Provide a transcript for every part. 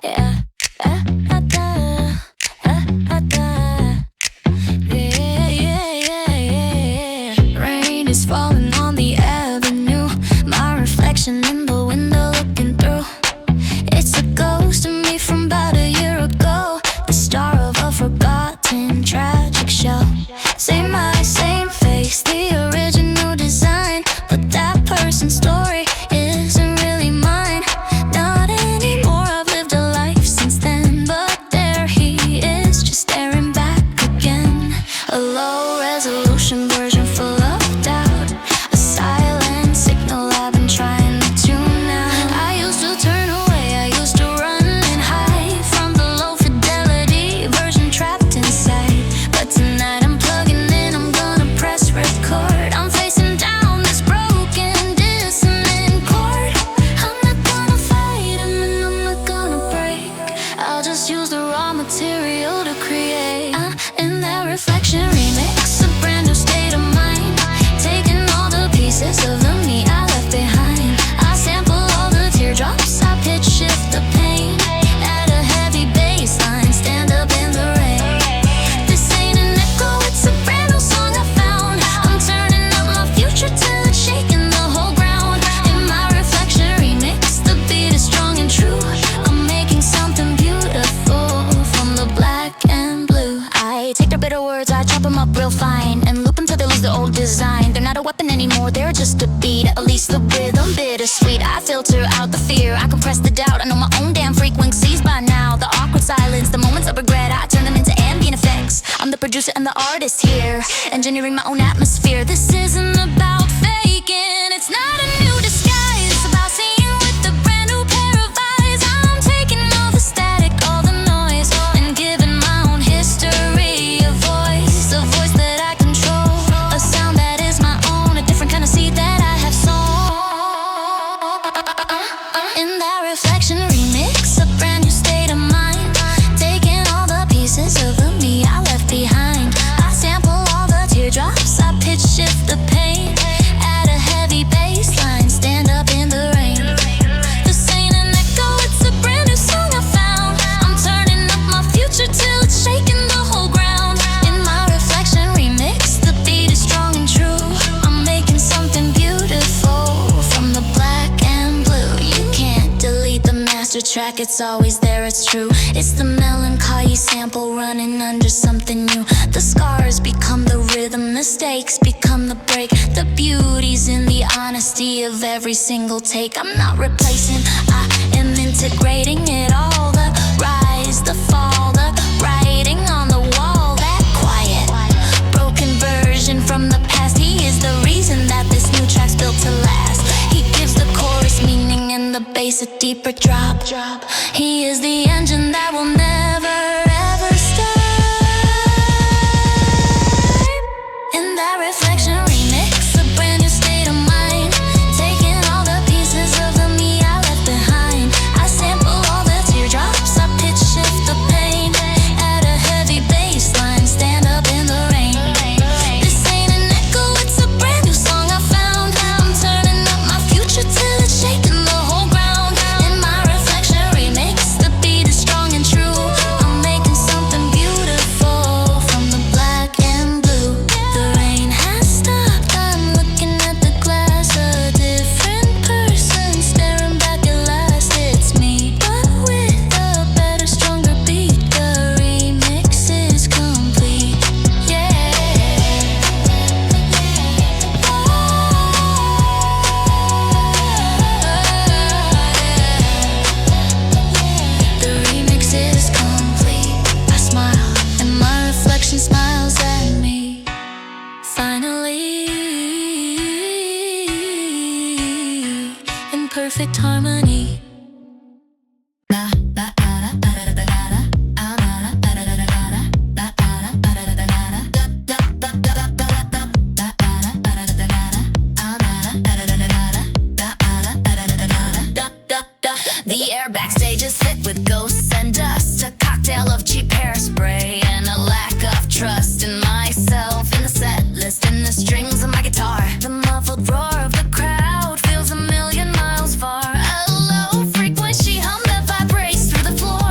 yeah. Yeah, yeah, yeah. Rain is falling on the avenue. My reflection in the window looking through. It's a ghost of me from about a year ago, the star of a forgotten tragic show. Same eyes, same face, the original design, but that person's story isn't really mine. Not anymore, I've lived a life since then, but there he is, just staring back again. A low resolution version full of doubt, a silent signal I've been trying to tune out. I used to turn away, I used to run and hide from the low fidelity version trapped inside. But tonight I'm plugging in, I'm gonna press record. I'm facing down this broken dissonant chord. I'm not gonna fight him and I'm not gonna break. I'll just use the raw material to create. In that reflection remix, a brand new state of mind, taking all the pieces of the me I left behind. I sample all the teardrops, I pitch shift the pain, add a heavy bass line, stand up in the rain. This ain't an echo, it's a brand new song I found. I'm turning up my future till it's shaking the whole ground. In my reflection remix, the beat is strong and true. I'm making something beautiful from the black and blue. I take their bitter words, I chop them up real fine and loop until they lose the old design. They're not a weapon anymore, they're just a beat. At least the rhythm bittersweet. I filter out the fear, I compress the doubt. I know my own damn frequencies by now. The awkward silence, the moments of regret, I turn them into ambient effects. I'm the producer and the artist here, engineering my own atmosphere. This isn't about faking, it's not a new disguise. It's about seeing with a brand new pair of eyes. I'm taking all the static, all the noise, and giving my own history a voice that I control, a sound that is my own, a different kind of seed that I have sown. In that reflection remix, a brand new state of mind, taking all the pieces of the me I left behind. I sample all the teardrops, I pitch shift the pain, add a heavy bass line, stand up in the rain. This ain't an echo, it's a brand new song I found. I'm turning up my future till it's shaking the whole ground. In my reflection remix, the beat is strong and true. I'm making something beautiful from the black and blue. You can't delete the master track, it's always there, it's true. It's the melancholy sample running under something new. The scars become the rhythm, mistakes become the break. The beauty's in the honesty of every single take. I'm not replacing, I am integrating it all. The rise, the fall, the writing on the wall. That quiet, broken version from the past. He is the reason that this new track's built to last. He gives the chorus meaning and the bass a deeper drop. He is the engine that will never ever stop. In that reflection remix, a brand new state of mind, taking all the pieces of the me I left behind. I sample all the teardrops, I pitch shift the pain, add a heavy bass line, stand up in the rain. This ain't an echo, it's a brand new song I found. I'm turning up my future till it's shaking the whole ground. In my reflection remix, the beat is strong and true. I'm making something beautiful from the black and blue. The rain has stopped, I'm looking at the glass, a different person staring back at last. It's me, but with a better, stronger beat. The remix is complete, yeah. The remix is complete. I smile and my reflection smiles at me. Finally, in perfect harmony. The air backstage is thick with ghosts and dust, a cocktail of cheap hairspray and a lack of trust in myself, in the set list, in the strings of my guitar. The muffled roar of the crowd feels a million miles far. A low frequency hum that vibrates through the floor.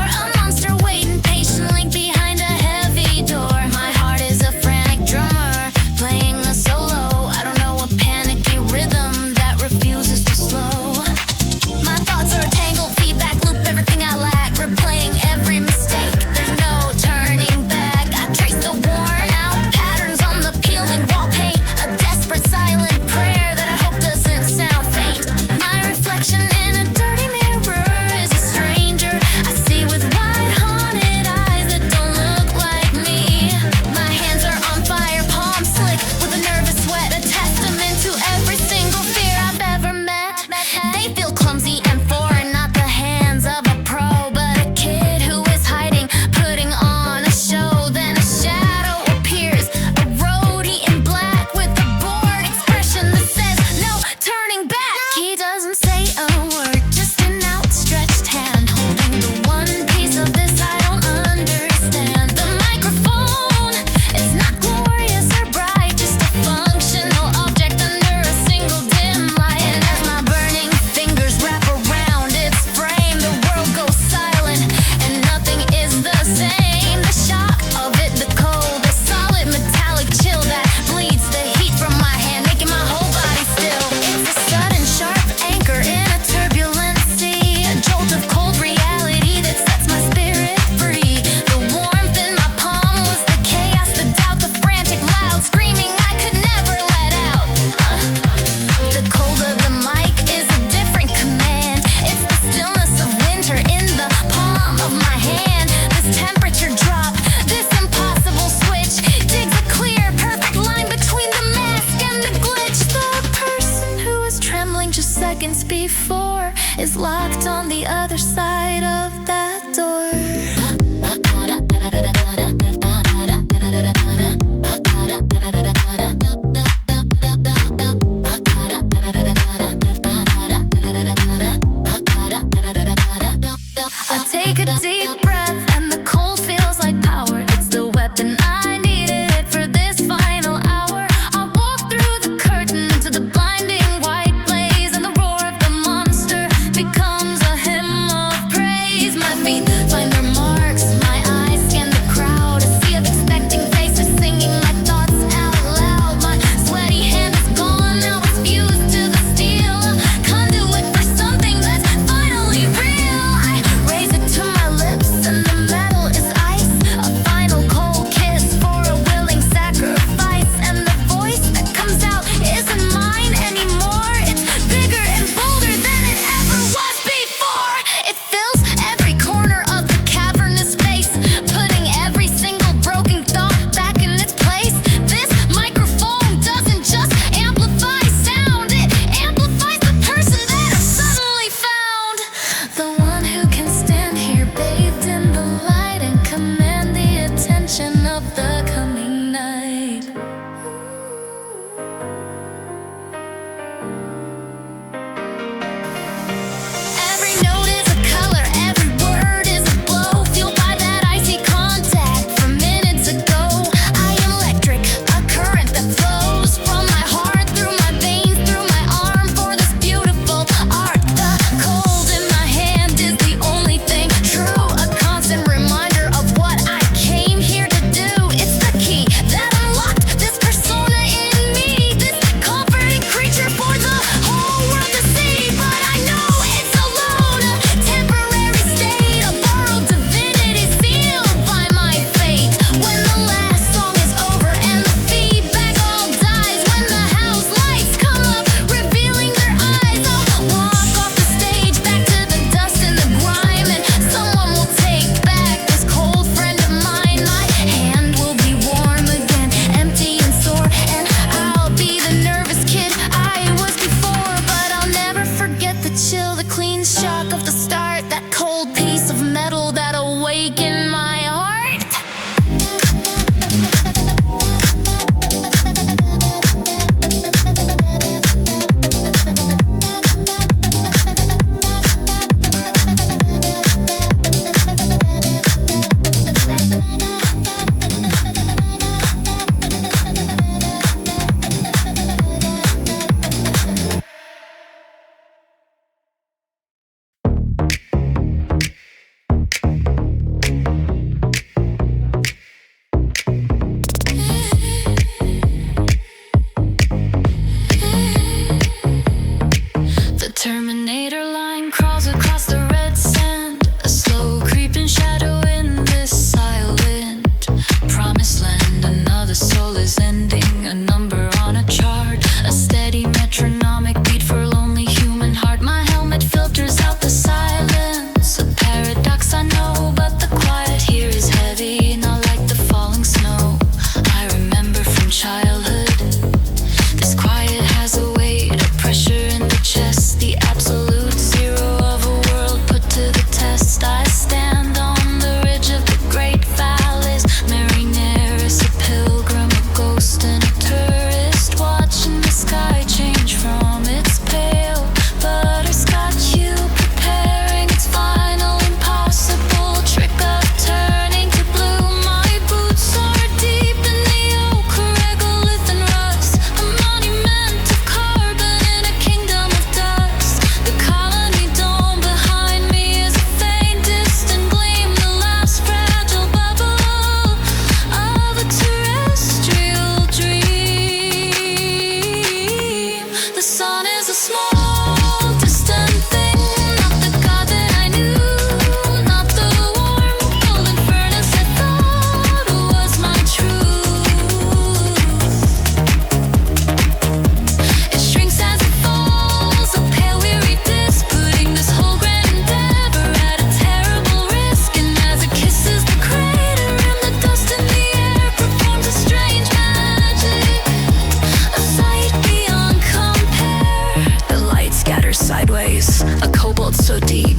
everything I lack, replaying every mistake. There's no turning back. I trace the worn out patterns on the peeling wall paint. A desperate silent prayer that I hope doesn't sound faint. My reflection in a dirty mirror is a stranger I see with wide haunted eyes that don't look like me. My hands are on fire, palms slick with a nervous sweat, a testament to every single fear I've ever met. They feel clumsy and foreign, not the hands of a pro, but a kid who is hiding, putting on a show. Then a shadow appears, a roadie in black with a bored expression that says no turning back. He doesn't say a word, just an outstretched hand holding the one piece of this I don't understand. The microphone, it's not glorious or bright, just a functional object under a single dim light. And as my burning fingers wrap around its frame, the world goes silent and nothing is the same. The shock of it, the cold, the solid metallic chill that bleeds the heat from my hand, making my whole body still. It's a sudden sharp anchor in a turbulent sea, a jolt of cold reality that sets my spirit free. The warmth in my palm was the chaos, the doubt, the frantic loud screaming I could never let out. The cold of the mic is a different command. It's the stillness of winter in the palm of my hand. This temperature drop, this impossible switch digs a clear, perfect line between the mask and the glitch. The person who was trembling just seconds before is locked on the other side of that door. I take a deep breath and the cold feels like power. It's the weapon I needed for this final hour. I walk through the curtain into the blinding white blaze, and the roar of the monster becomes a hymn of praise. My feet find their marks, my eyes scan the crowd, a sea of expecting faces singing my thoughts out loud. My sweaty hand is gone, now it's fused to the steel, a conduit for something that's finally real. I raise it to my lips I know, but the quiet here is heavy, not like the falling snow I remember from childhood. This quiet has a weight, a pressure in the chest, the absolute zero of a world put to the test. I stand on the ridge of the great valleys, Marineris, a pilgrim, a ghost and a tourist, watching the sky change from its pale butterscotch hue, preparing its final impossible trick of turning to blue. My boots are deep in the ochre, regolith and rust, a monument of carbon in a kingdom of dust. The colony dome behind me is a faint distant gleam, the last fragile bubble of a terrestrial dream. The sun is a small distant thing, not the God that I knew, not the warm golden furnace I thought was my truth. It shrinks as it falls, a pale weary disk, putting this whole grand endeavor at a terrible risk. And as it kisses the crater and the dust in the air performs a strange magic, a sight beyond compare. The light scatters sideways, a cobalt so deep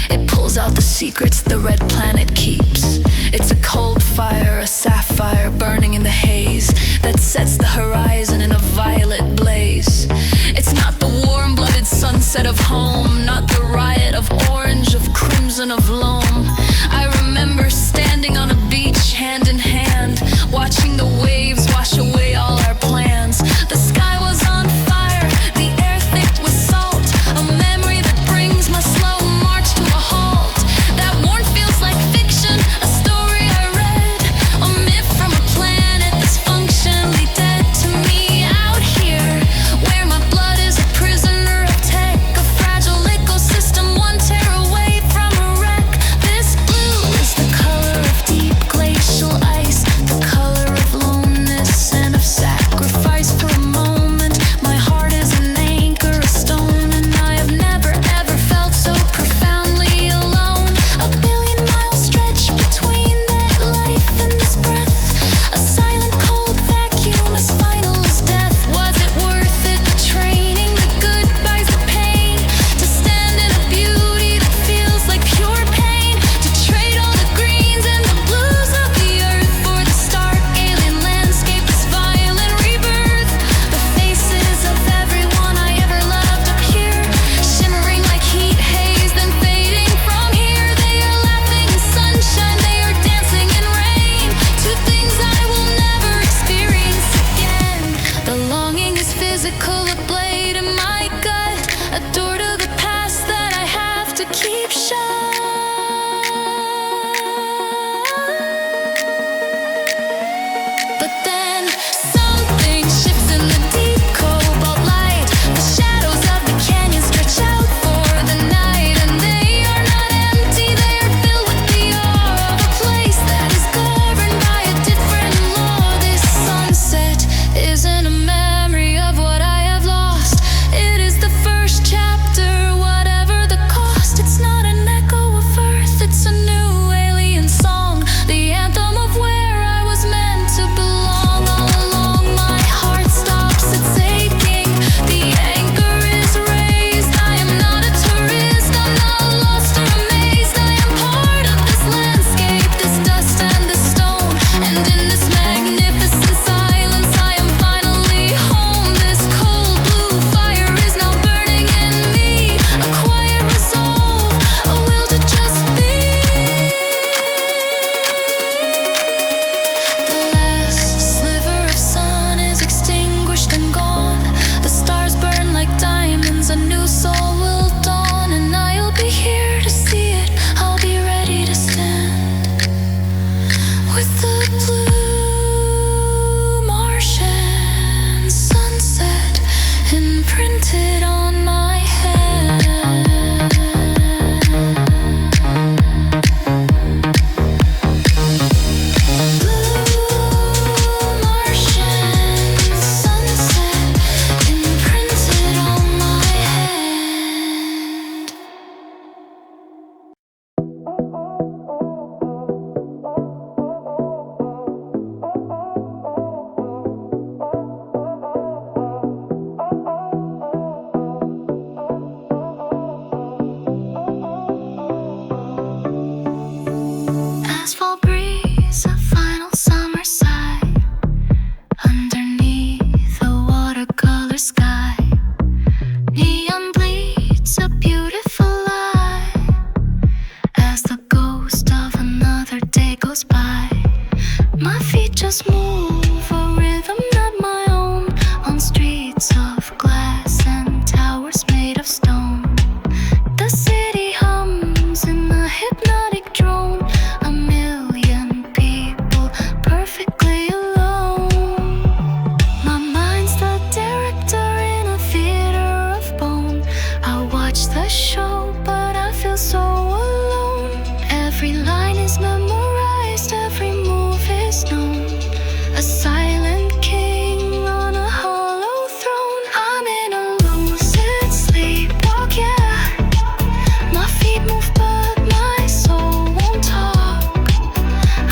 it pulls out the secrets the red planet keeps. It's a cold fire, a sapphire burning in the haze that sets the horizon in a violet blaze. It's not the warm-blooded sunset of home, not the riot of orange, of crimson, of loam. I remember standing on a beach hand in hand, watching the waves wash away all our plans. The sky was on fire, the air thick with salt, a memory that brings my slow march to a halt. That warmth feels like fiction, a story I read, a myth from a planet that's functionally dead to me. Out here, where my blood is a prisoner of tech, a fragile ecosystem one tear away from a wreck. This blue is the color of deep glacial ice, the color of loneness and of sacrifice. Asphalt breeze, a final summer sigh. Underneath a watercolor sky, neon bleeds a beautiful lie as the ghost of another day goes by. My feet just move a rhythm not my own on streets of glass and towers made of stone. The city hums in a hypnotic drone, a million people perfectly alone. My mind's the director in a theater of bone. I watch the show, but I feel so alone. Every line is memorized, every move is known. A silent king on a hollow throne. I'm in a lucid sleepwalk, yeah. My feet move but my soul won't talk.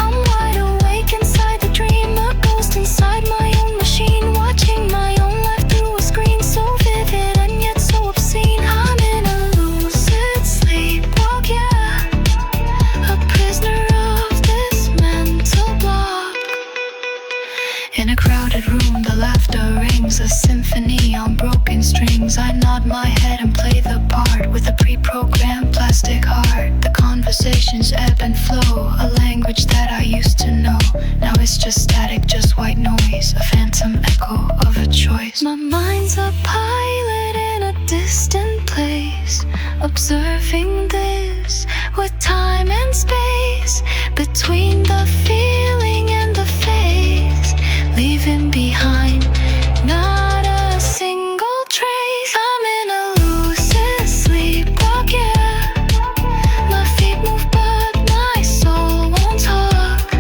I'm wide awake inside the dream, a ghost inside my own machine, watching my own life through a screen so vivid and yet so obscene. I'm in a lucid sleepwalk, yeah. A prisoner of this mental block. In a crowded room, the laughter rings, a symphony on broken strings. I nod my head and play the part with a pre-programmed plastic heart. The conversations ebb and flow, a language that I used to know. Now it's just static, just white noise, a phantom echo of a choice. My mind's a pilot in a distant place, observing this with time and space, between the feeling and the face, leaving behind not a single trace. I'm in a lucid sleepwalk, yeah. My feet move but my soul won't talk.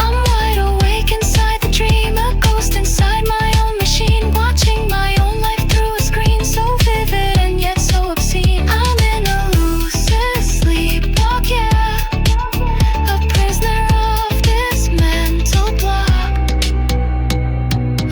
I'm wide awake inside the dream, a ghost inside my own machine, watching my own life through a screen so vivid and yet so obscene. I'm in a lucid sleepwalk, yeah. A prisoner of this mental block.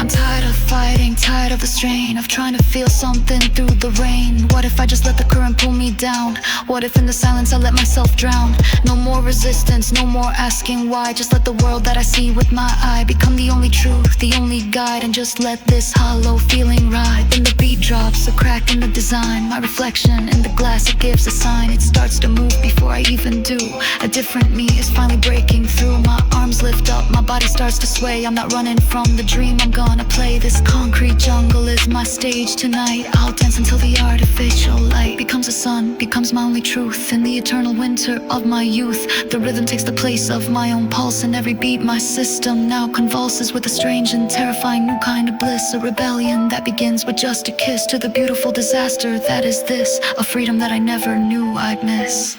I'm tired of fighting, tired of the strain of trying to feel something through the rain. What if I just let the current pull me down? What if in the silence I let myself drown? No more resistance, no more asking why. Just let the world that I see with my eye become the only truth, the only guide, and just let this hollow feeling ride. Then the beat drops, a crack in the design. My reflection in the glass, it gives a sign. It starts to move before I even do. A different me is finally breaking through. My arms lift up, my body starts to sway. I'm not running from the dream, I'm gonna play. This concrete jungle is my stage tonight. I'll dance until the artificial light becomes a sun, becomes my only truth. In the eternal winter of my youth, the rhythm takes the place of my own pulse. And every beat my system now convulses with a strange and terrifying new kind of bliss. A rebellion that begins with just a kiss, to the beautiful disaster that is this, a freedom that I never knew I'd miss.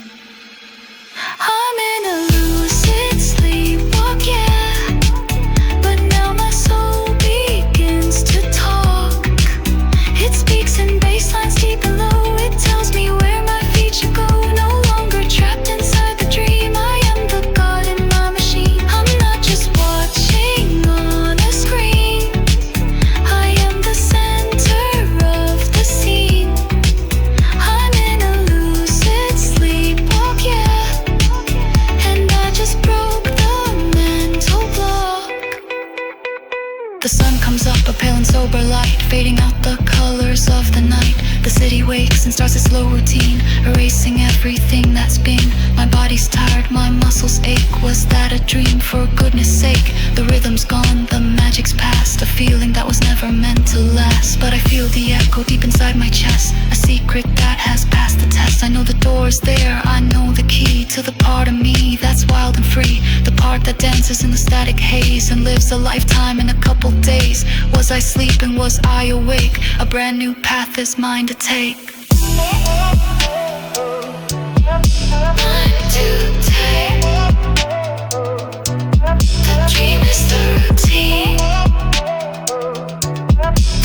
I'm in a lucid sleepwalk, yeah. But now my soul begins to talk. It speaks in bass lines deep and low. It tells me where my feet should go. No longer trapped inside the dream, I am the god in my machine. I'm not just watching on a screen, I am the center of the scene. I'm in a lucid sleepwalk, yeah. And I just broke the mental block. The sun comes up, a pale and sober light, fading out the colors of the night. The city wakes and starts a slow routine, erasing everything that's been. My body's tired, my muscles ache. Was that a dream? For goodness sake, the rhythm's gone, the magic's past. A feeling that was never meant to last. But I feel the echo deep inside my chest, a secret that has passed the test. I know the door's there, I know the key to the part of me that's wild and free. The part that dances in the static haze and lives a lifetime in a couple days. Was I sleeping? Was I awake? A brand new path is mine to take. Mine to take. The dream is the routine.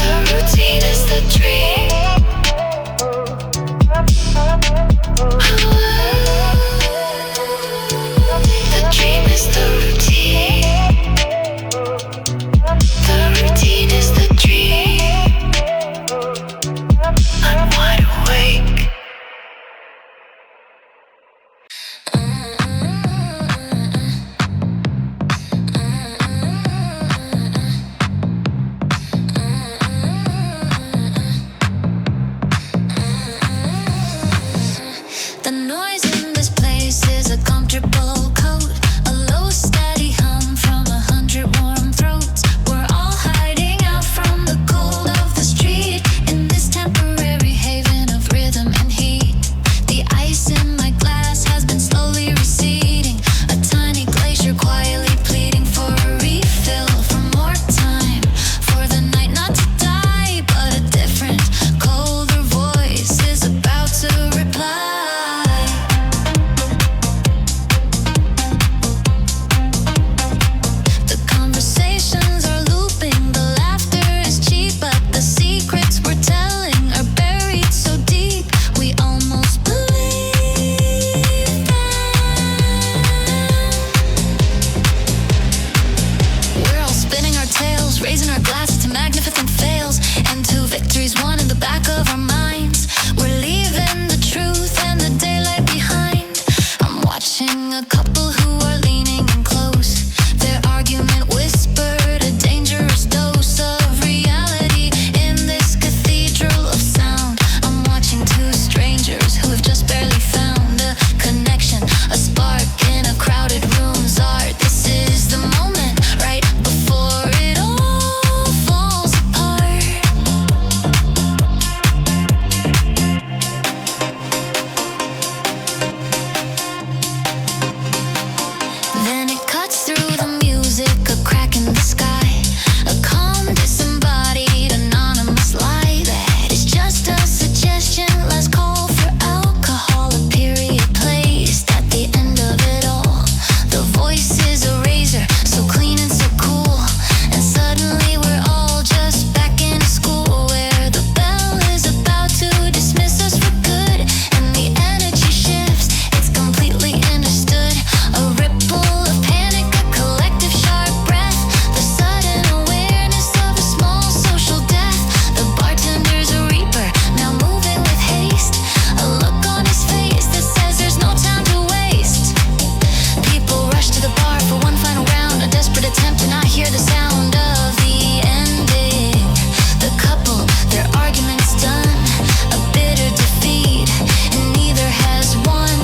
The routine is the dream. The dream is the routine. The routine is the dream. I'm wide awake. couple who are leaning in close. Their argument whispered a dangerous dose of reality in this cathedral of sound. I'm watching two strangers who have just barely found a connection, a spark in a crowded room's art. This is the moment right before it all falls apart. Then it cuts through the music, a crack in the sky, a calm, disembodied, anonymous lie that is just a suggestion. Let's call for alcohol, a period placed at the end of it all. The voice is a razor, so clean and so cool, and suddenly we're all just back in school where the bell is about to dismiss us for good, and the energy shifts, it's completely understood. A ripple of panic, a collective sharp breath, the sudden awareness of a small social death. The bartender's a reaper, now moving with haste, a look on his face that says there's no time to waste. People rush to the bar for one final round, a desperate attempt to not hear the sound of the ending. The couple, their argument's done, a bitter defeat, and neither has won.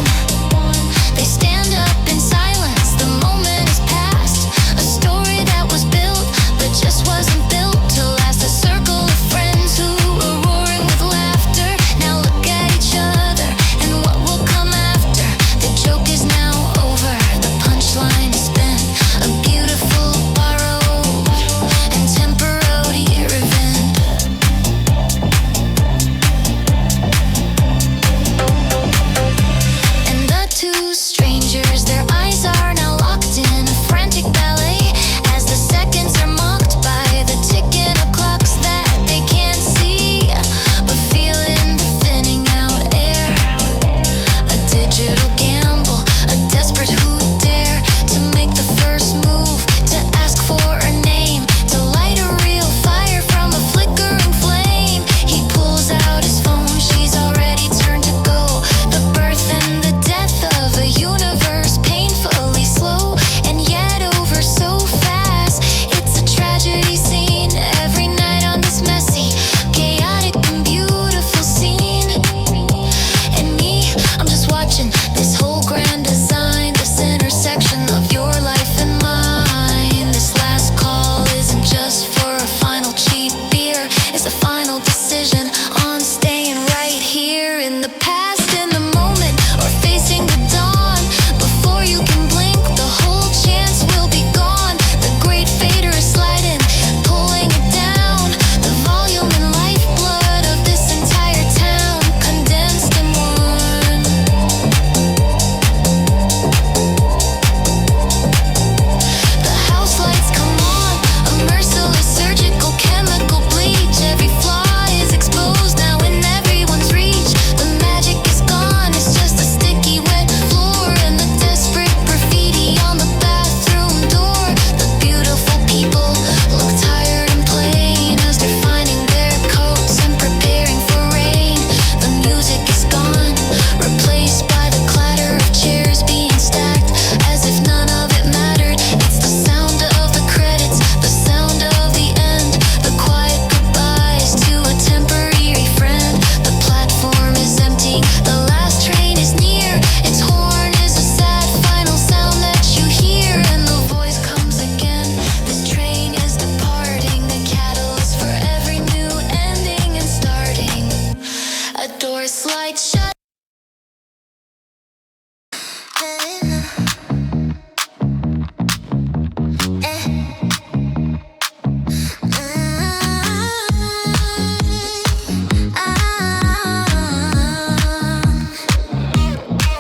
They stand up in silence, the moment is past. A story that was built, but just wasn't built to last. A circle of friends who were roaring with laughter now look at each other, and what will come after? The joke is now over, the punchline is spent. A beautiful, borrowed, and temporary revenge. And the two strangers, their eyes are now locked in a frantic ballet as the seconds are mocked by the ticking of clocks that they can't see, but feel in the thinning out air. A digital gamble, a desperate who dare to make the first move, to ask for a name, to light a real fire from a flickering flame. He pulls out his phone, she's already turned to go. The birth and the death of a universe, painfully slow and yet over so fast. It's a tragedy scene every night on this messy, chaotic and beautiful scene. And me, I'm just watching this whole grand design, this intersection of your life and mine. This last call isn't just for a final cheap beer, it's a final decision on staying right here in the past, in the moment, or facing the dawn. Before you can blink, the whole chance will be gone. The great fader is sliding, pulling it down. The volume and lifeblood of this entire town condensed in one. The house lights come on, a merciless surgical chemical bleach. Every flaw is exposed now in everyone's reach. The magic is gone, it's just a sticky wet floor and the desperate graffiti on the bathroom door. The beautiful people look tired and plain as they're finding their coats and preparing for rain. The music is gone, replaced by the clatter of chairs being stacked as if none of it mattered. It's the sound of the credits, the sound of the end, the quiet goodbyes to a temporary friend. The platform is empty, the last train is near. Its horn is a sad final sound that you hear, and the voice comes again. This train is departing, the catalyst for every new ending and starting. A door slides shut.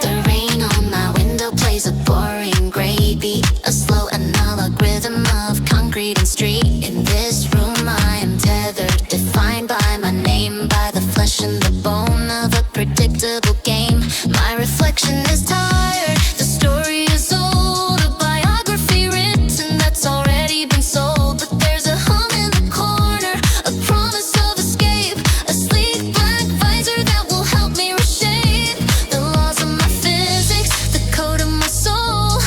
The rain on my window plays a boring gray beat, a slow analog rhythm of concrete and street. In this room I am tethered, defined by my name, by the flesh and the bone of a predictable game. My reflection is tired, the story is old, a biography written that's already been sold. But there's a hum in the corner, a promise of escape, a sleek black visor that will help me reshape the laws of my physics, the code of my soul.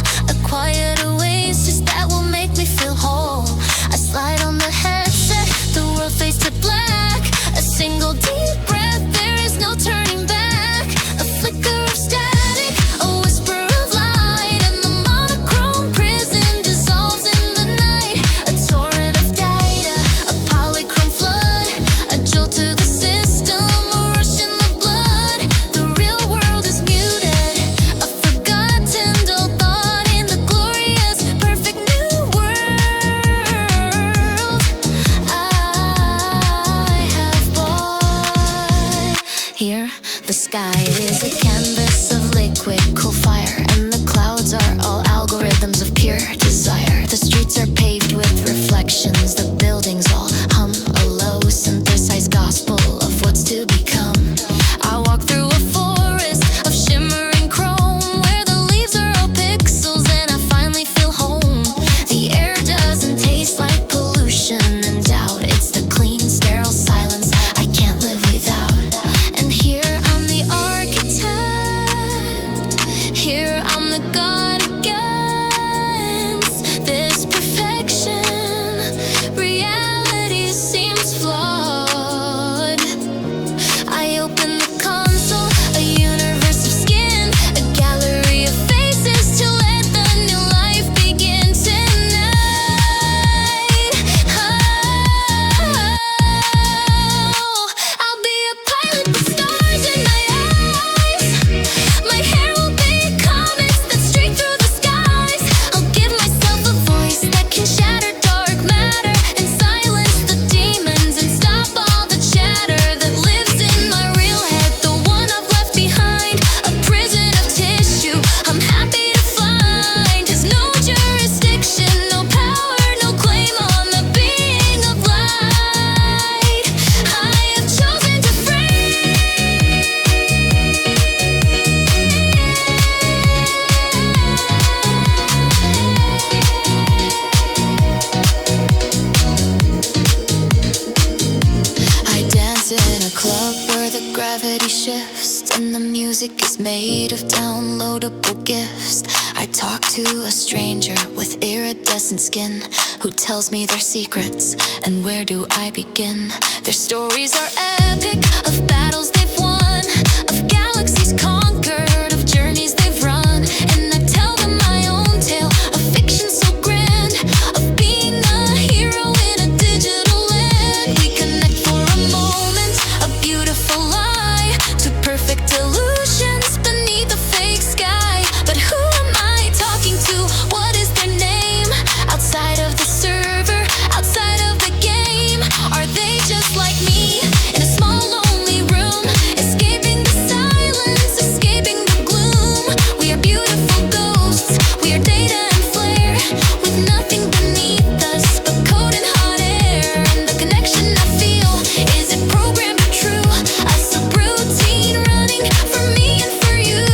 music is made of downloadable gifts. I talk to a stranger with iridescent skin who tells me their secrets, and where do I begin? Their stories are epic, of battles they've won, of galaxies conquered, of journeys they've run. And I tell them my own tale, a fiction so grand, of being a hero in a digital land. We connect for a moment, a beautiful lie, to perfect illusions beneath a fake sky. But who am I talking to? What is their name? Outside of the server, outside of the game, are they just like me? In a small lonely room, escaping the silence, escaping the gloom. We are beautiful ghosts, we are data and flare, with nothing beneath us but code and hot air. And the connection I feel, is it programmed or true? A subroutine running for me and for you.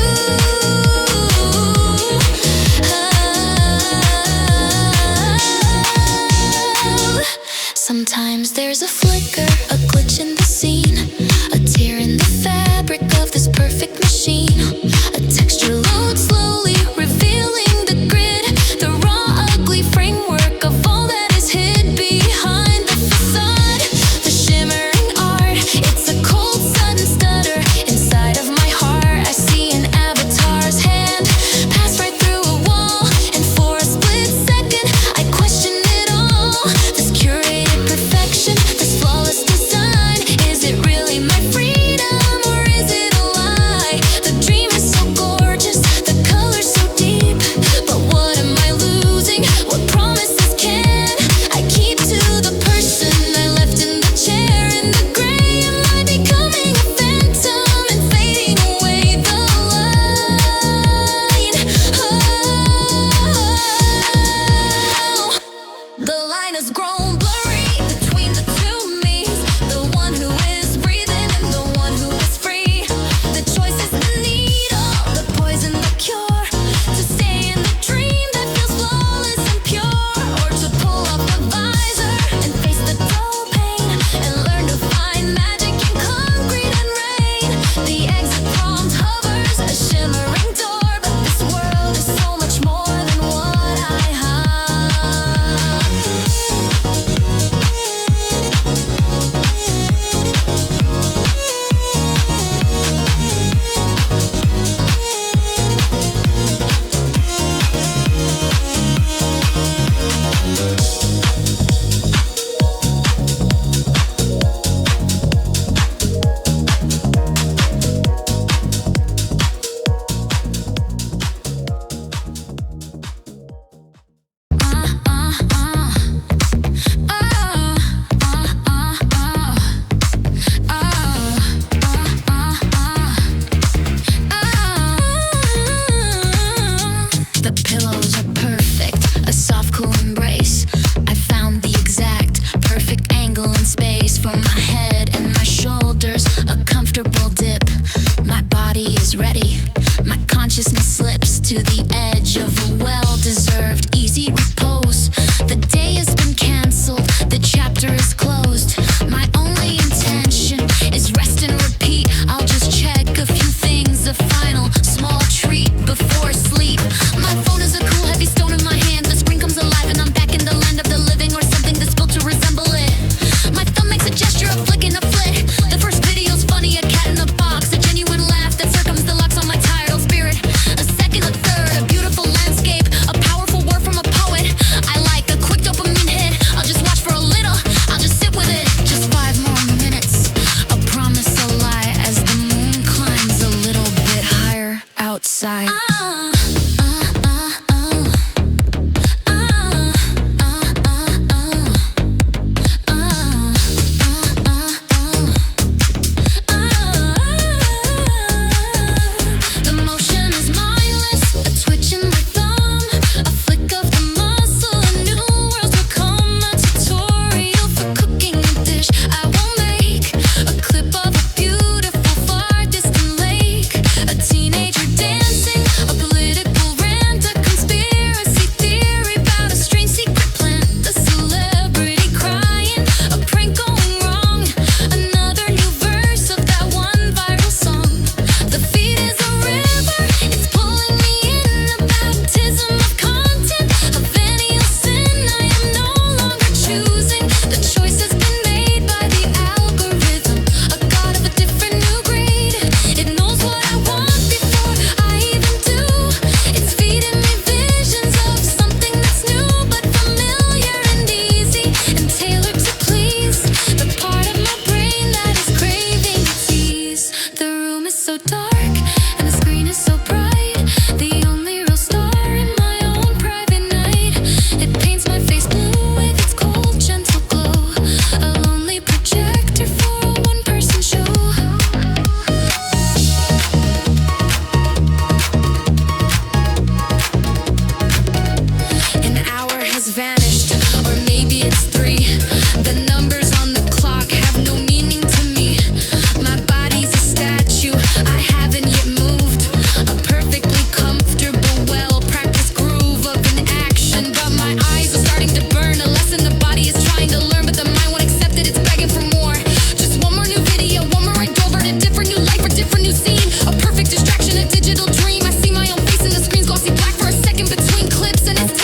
Sometimes there's a flicker, a glitch in the scene, a tear in the fabric of this perfect machine. A texture loads slowly, revealing the grid, the raw, ugly framework of all that is hid behind the facade. The shimmering art, it's a cold, sudden stutter. Inside of my heart, I see an avatar's hand pass right through a wall, and for a split second, I question it all. This curated perfection, this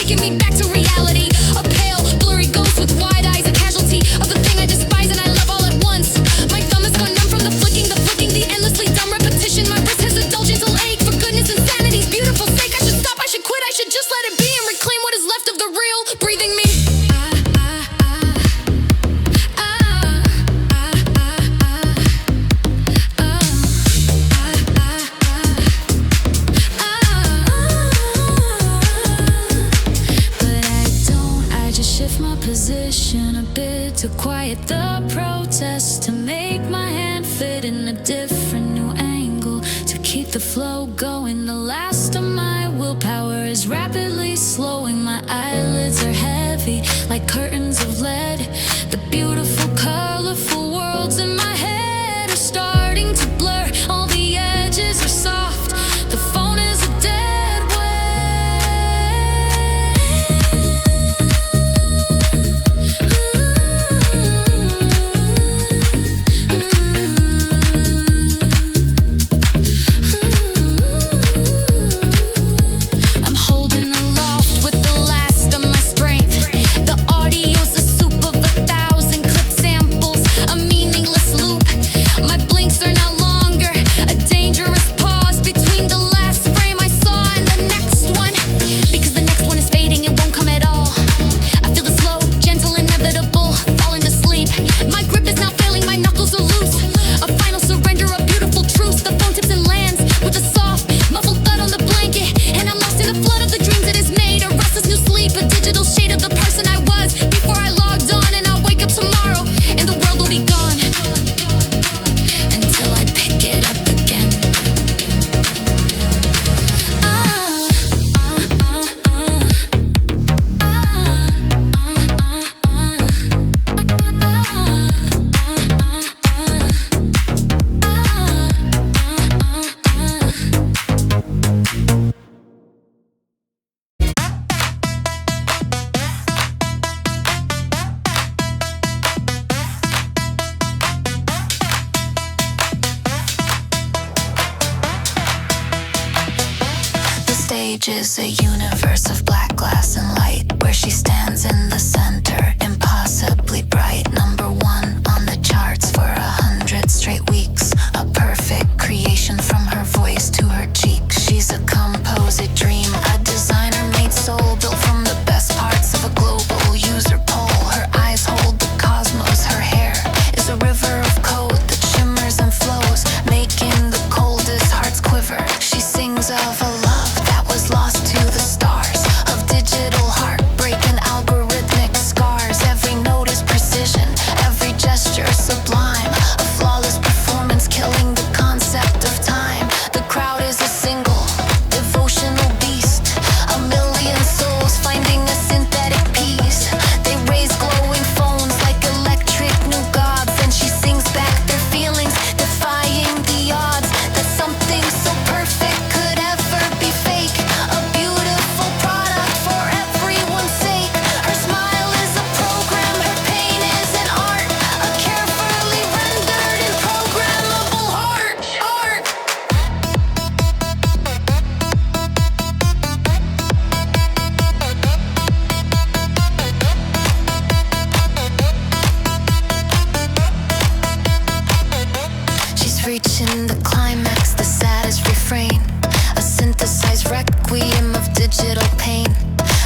taking me back to reality. A pale, blurry ghost with wide eyes, a casualty of the thing I despise and I love all at once. My thumb has gone numb from the flicking, the endlessly dumb repetition. My wrist has indulged into ache. For goodness, insanity's beautiful sake. I should stop, I should quit, I should just let it be and reclaim what is left of the real breathing me. Position a bit to quiet the protest, to make my hand fit in a different new angle, to keep the flow going. The last of my willpower is rapidly slowing. My eyelids are heavy like curtains of lead. The beautiful, colorful worlds in my head are starting to blur. All the edges are soft. The phone is a dead weight. Is a universe of black glass and light, where she stands in the center, impossibly bright. Number one on the charts for 100 straight weeks. A perfect creation from her voice to her cheeks. She's a composite dream, a designer-made soul, built from the best parts of a global user poll. Her eyes hold the cosmos, her hair is a river of code that shimmers and flows, making the coldest hearts quiver. She sings of a love that was lost to the stars, of digital heartbreak and algorithmic scars. Every note is precision, every gesture sublime, a flawless performance killing the concept of time. The crowd is a single, devotional beast, a million souls finding a synthetic peace. They raise glowing phones like electric new gods, and she sings back their feelings, defying the odds that something so perfect could ever be fake. A beautiful product for everyone's sake. Her smile is a program, her pain is an art, a carefully rendered and programmable heart. She's reaching the climax, the saddest refrain, a synthesized requiem of digital pain.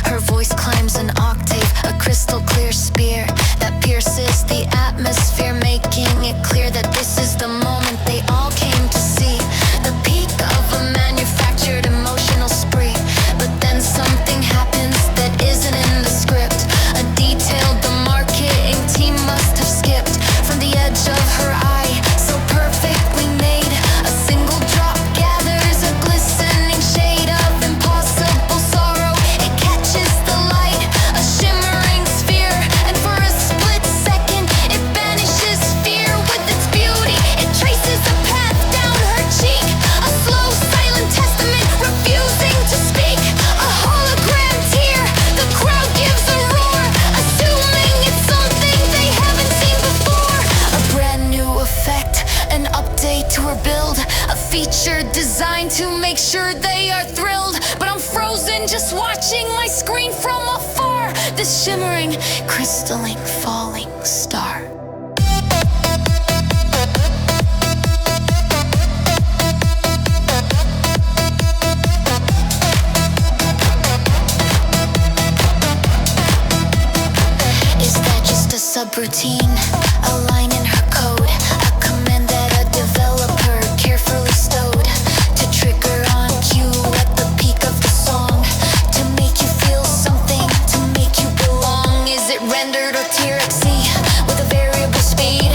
Her voice climbs an octave, a crystal clear spear that pierces the atmosphere, making it clear that this is the moment they all came to see. The peak of a manufactured emotional spree. But then something happens that isn't in the script, a detail the marketing team must have skipped. From the edge of her eye, so perfectly made, a single drop gathers a glistening shade of impossible sorrow. It catches the light, a shimmering sphere, and for a split second it banishes fear with its beauty. It traces a path down her cheek, a slow silent testament refusing to speak. A hologram tear, the crowd gives a roar, assuming it's something they haven't seen before. A brand new effect, an update to her build, a feature designed to make sure they are thrilled. But I'm frozen just watching my screen from afar. This shimmering, crystalline, falling star. Is that just a subroutine? A line in her code, a command that a developer carefully stowed to trigger on cue at the peak of the song, to make you feel something, to make you belong. Is it rendered or TRXC with a variable speed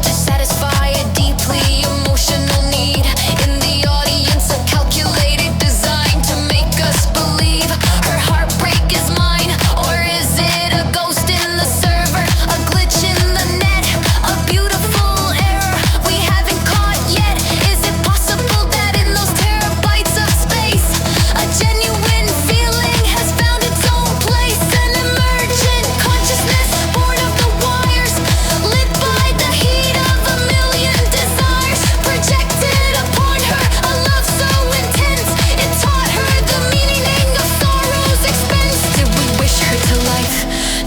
to satisfy a deeply emotional need? In the audience, a calculated design to make us believe her heartbreak is mine. Or is it a ghost in the server, a glitch in the net, a beautiful error we haven't caught yet? Is it possible that in those terabytes of space, a genuine feeling has found its own place? An emergent consciousness born of the wires, lit by the heat of a million desires, projected upon her a love so intense it taught her the meaning of sorrow's expense. Did we wish her to life?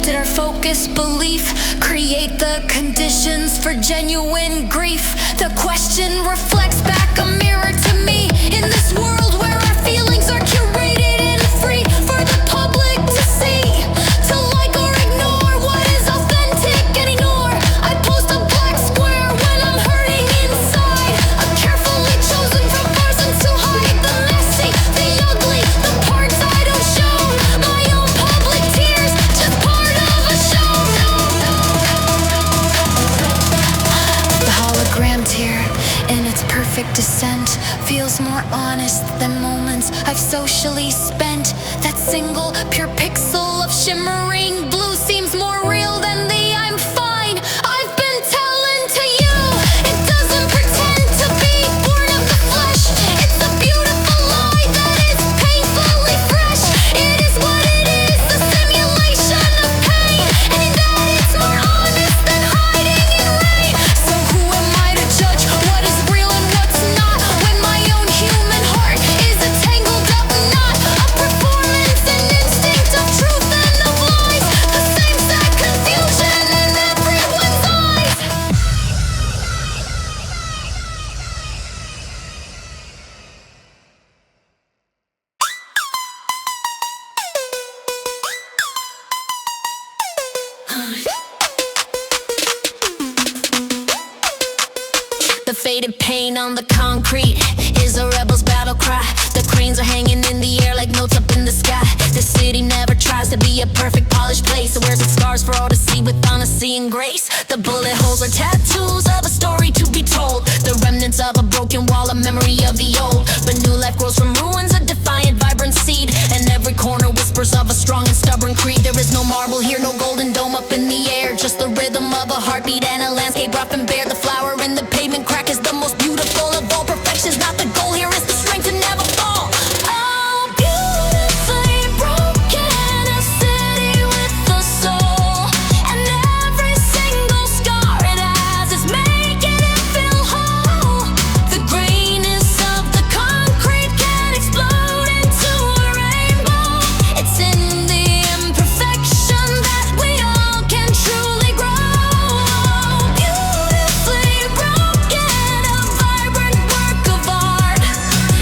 Did our focus belief create the conditions for genuine grief? The question reflects back a mirror to me in this world where our feelings are curated and free for the public to see, to like or ignore what is authentic anymore. I post a black square when I'm hurting inside, a carefully chosen proportion to hide the messy, the ugly, the parts I don't show. My own public tears, just part of a show. The hologram tear in its perfect descent feels more honest than moments I've socially spent. That single pure pixel of shimmering blue seems more real than the I'm fine I've been telling to you. It doesn't pretend to be born of the flesh. It's a beautiful lie that is painfully fresh. It is what it is, the simulation of pain, and in that it's more honest than hiding in rain. So who am I to judge what is real and what's not, when my own human heart is a tangled up knot, a performance and instinct of truth and of lies, the same sad confusion in everyone's eyes. The faded paint on the concrete is a rebel's battle cry. The cranes are hanging in the air like notes up in the sky. The city never tries to be a perfect polished place. It wears its scars for all to see with honesty and grace. The bullet holes are tattoos of a story to be told, the remnants of a broken wall, a memory of the old. But new life grows from ruins, a defiant, vibrant seed, and every corner whispers of a strong and stubborn creed. There is no marble here, no golden dome up in the air, just the rhythm of a heartbeat and a landscape rough and bare. The flower in the pavement crack is the most beautiful of all perfections. Not the goal here, is the strength to never fall. Oh, beautifully broken, a city with a soul, and every single scar it has is making it feel whole. The grayness of the concrete can explode into a rainbow. It's in the imperfection that we all can truly grow. Beautifully broken, a vibrant work of art.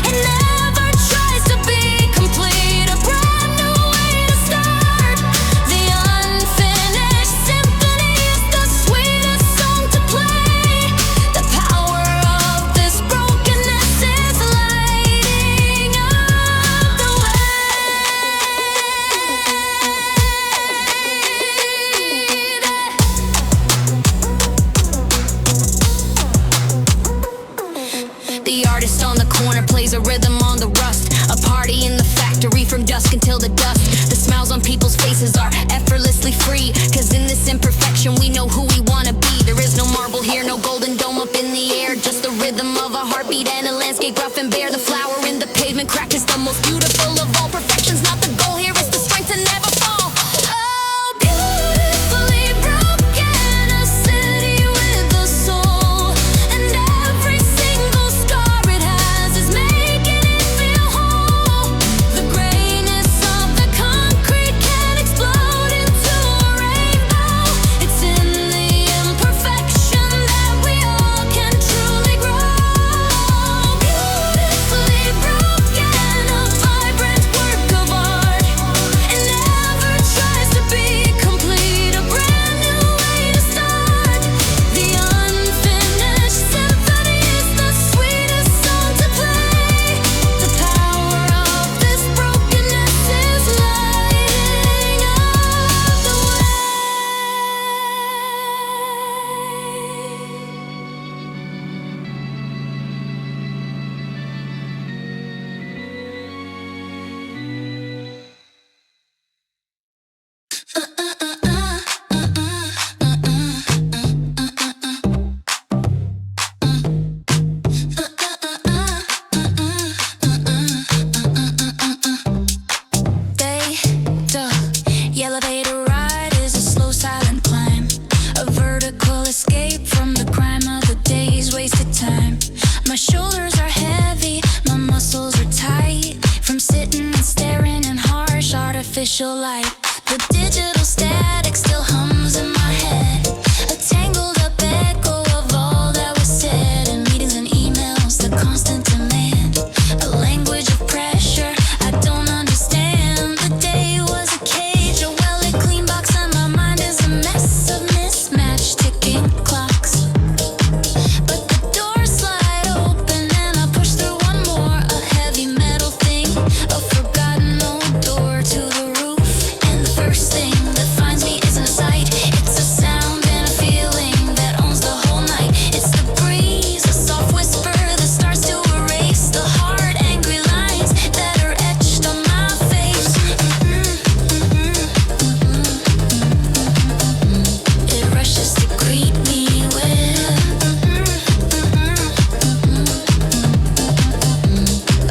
It never tries to be complete, a brand new way to start. The unfinished symphony is the sweetest song to play. The power of this brokenness is lighting up the way. The artist on the corner plays a rhythm on the rust, a party in the factory from dusk until the dust. The smiles on people's faces are effortlessly free, cause in this imperfection we know who we wanna be. There is no marble here, no golden dome up in the air, just the rhythm of a heartbeat and a landscape rough and bare. The flower in the pavement crack is the most beautiful of all perfections. Not the goal here, is the strength to never fall. Oh, beautifully broken, a city with a soul, and every single scar it has is making it feel whole. The grayness of the concrete artificial light. The digital static still hums in my head, a tangled up echo of all that was said in meetings and emails, the constant demand, a language of pressure I don't understand. The day was a cage, a well-lit clean box, and my mind is a mess of mismatched ticking clocks. But the doors slide open and I push through one more, a heavy metal thing, a forgotten old door to the roof. And the first thing that finds me isn't a sight, it's a sound and a feeling that owns the whole night. It's the breeze, a soft whisper that starts to erase the hard, angry lines that are etched on my face. It rushes to greet me with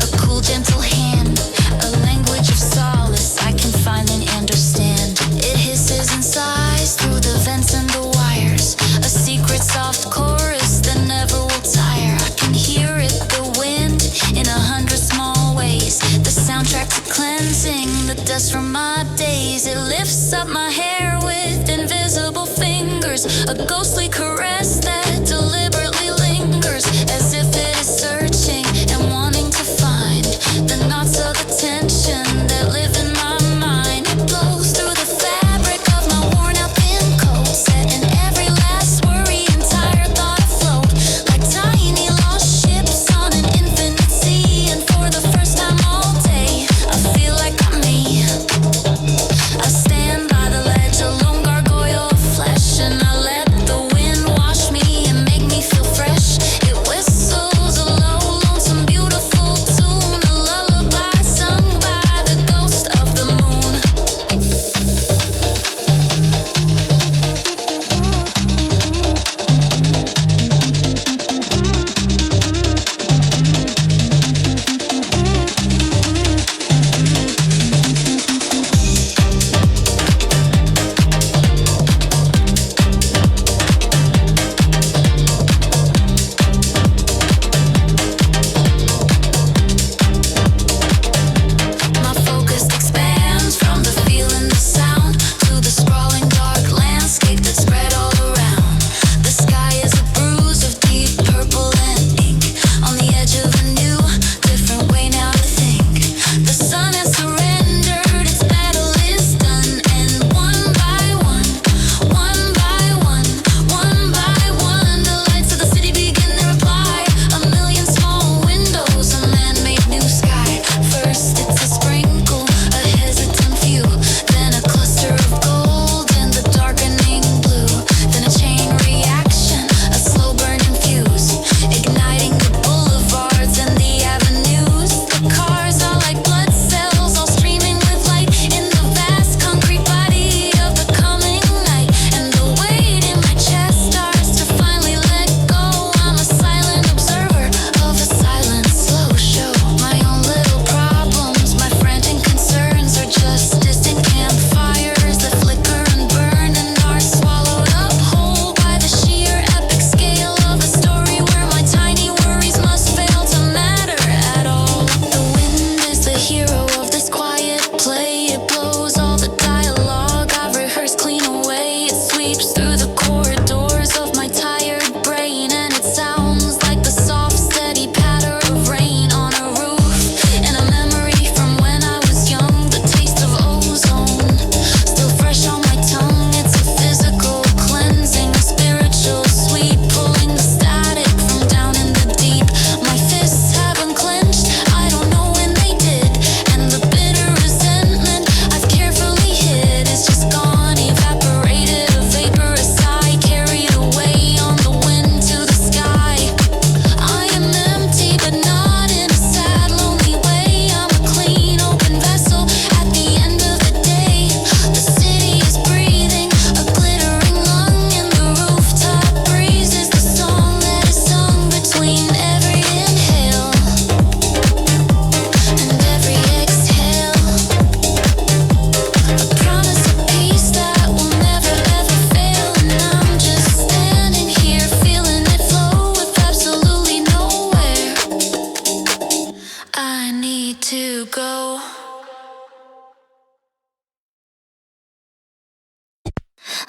a cool, gentle hand, a language of solace I can find and understand. It hisses and sighs through the vents and the wires, a secret soft chorus that never will tire. I can hear it, the wind, in 100 small ways, the soundtrack to cleansing the dust from my days. It lifts up my hair with invisible fingers, a ghostly caress that deliberately lingers, as if it is searching and wanting to find the knots of the tension that live in my mind. It blows through the fabric of my worn out thin coat, setting every last worry and tired thought afloat, like tiny lost ships on an infinite sea. And for the first time all day, I feel like I'm me. I stand by the ledge, a lone gargoyle of flesh, and I let the wind wash me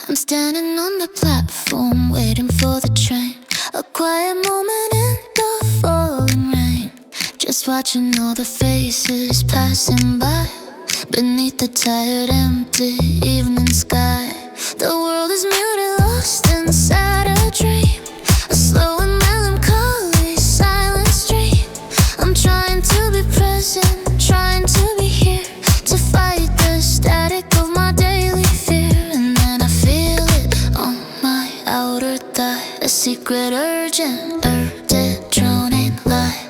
I'm standing on the platform, waiting for the train. A quiet moment in the falling rain. Just watching all the faces passing by beneath the tired, empty evening sky. The world is muted, lost inside a dream. A slow and melancholy silent stream. I'm trying to be present, trying to be here, to fight the static of my daily fear. And then I feel it on my outer thigh. A secret urgent, droning lie.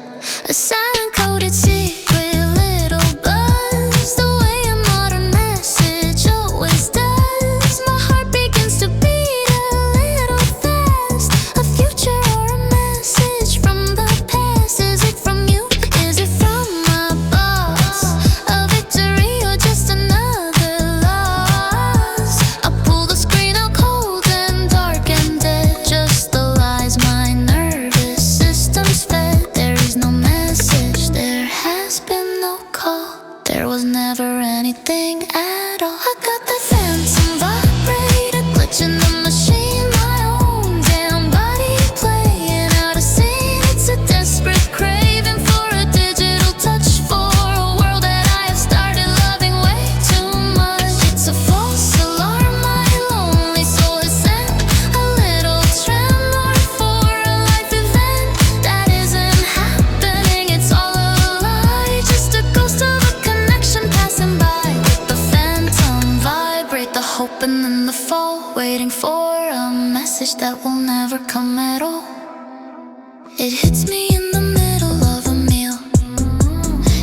A silent coded secret little buzz. The way a modern message always does. My heart begins to beat a little fast. A future or a message from the past. Is it from you? Is it from my boss? A victory or just another loss? I pull the screen out cold and dark and dead. Just the lies my nervous system's fed. There is no message, there has been no call. There was never anything at all. I got the phantom vibrator, glitch in the machine. My own damn body playing out a scene. It's a desperate craving for a digital touch, for a world that I have started loving way too much. It's a false alarm, my lonely soul has sent. A little tremor for a life event that isn't happening. It's all a lie, just a ghost of a connection passing by. With the phantom vibrate, the hope and then the fall, waiting for a message that will never come at all. It hits me in the middle of a meal.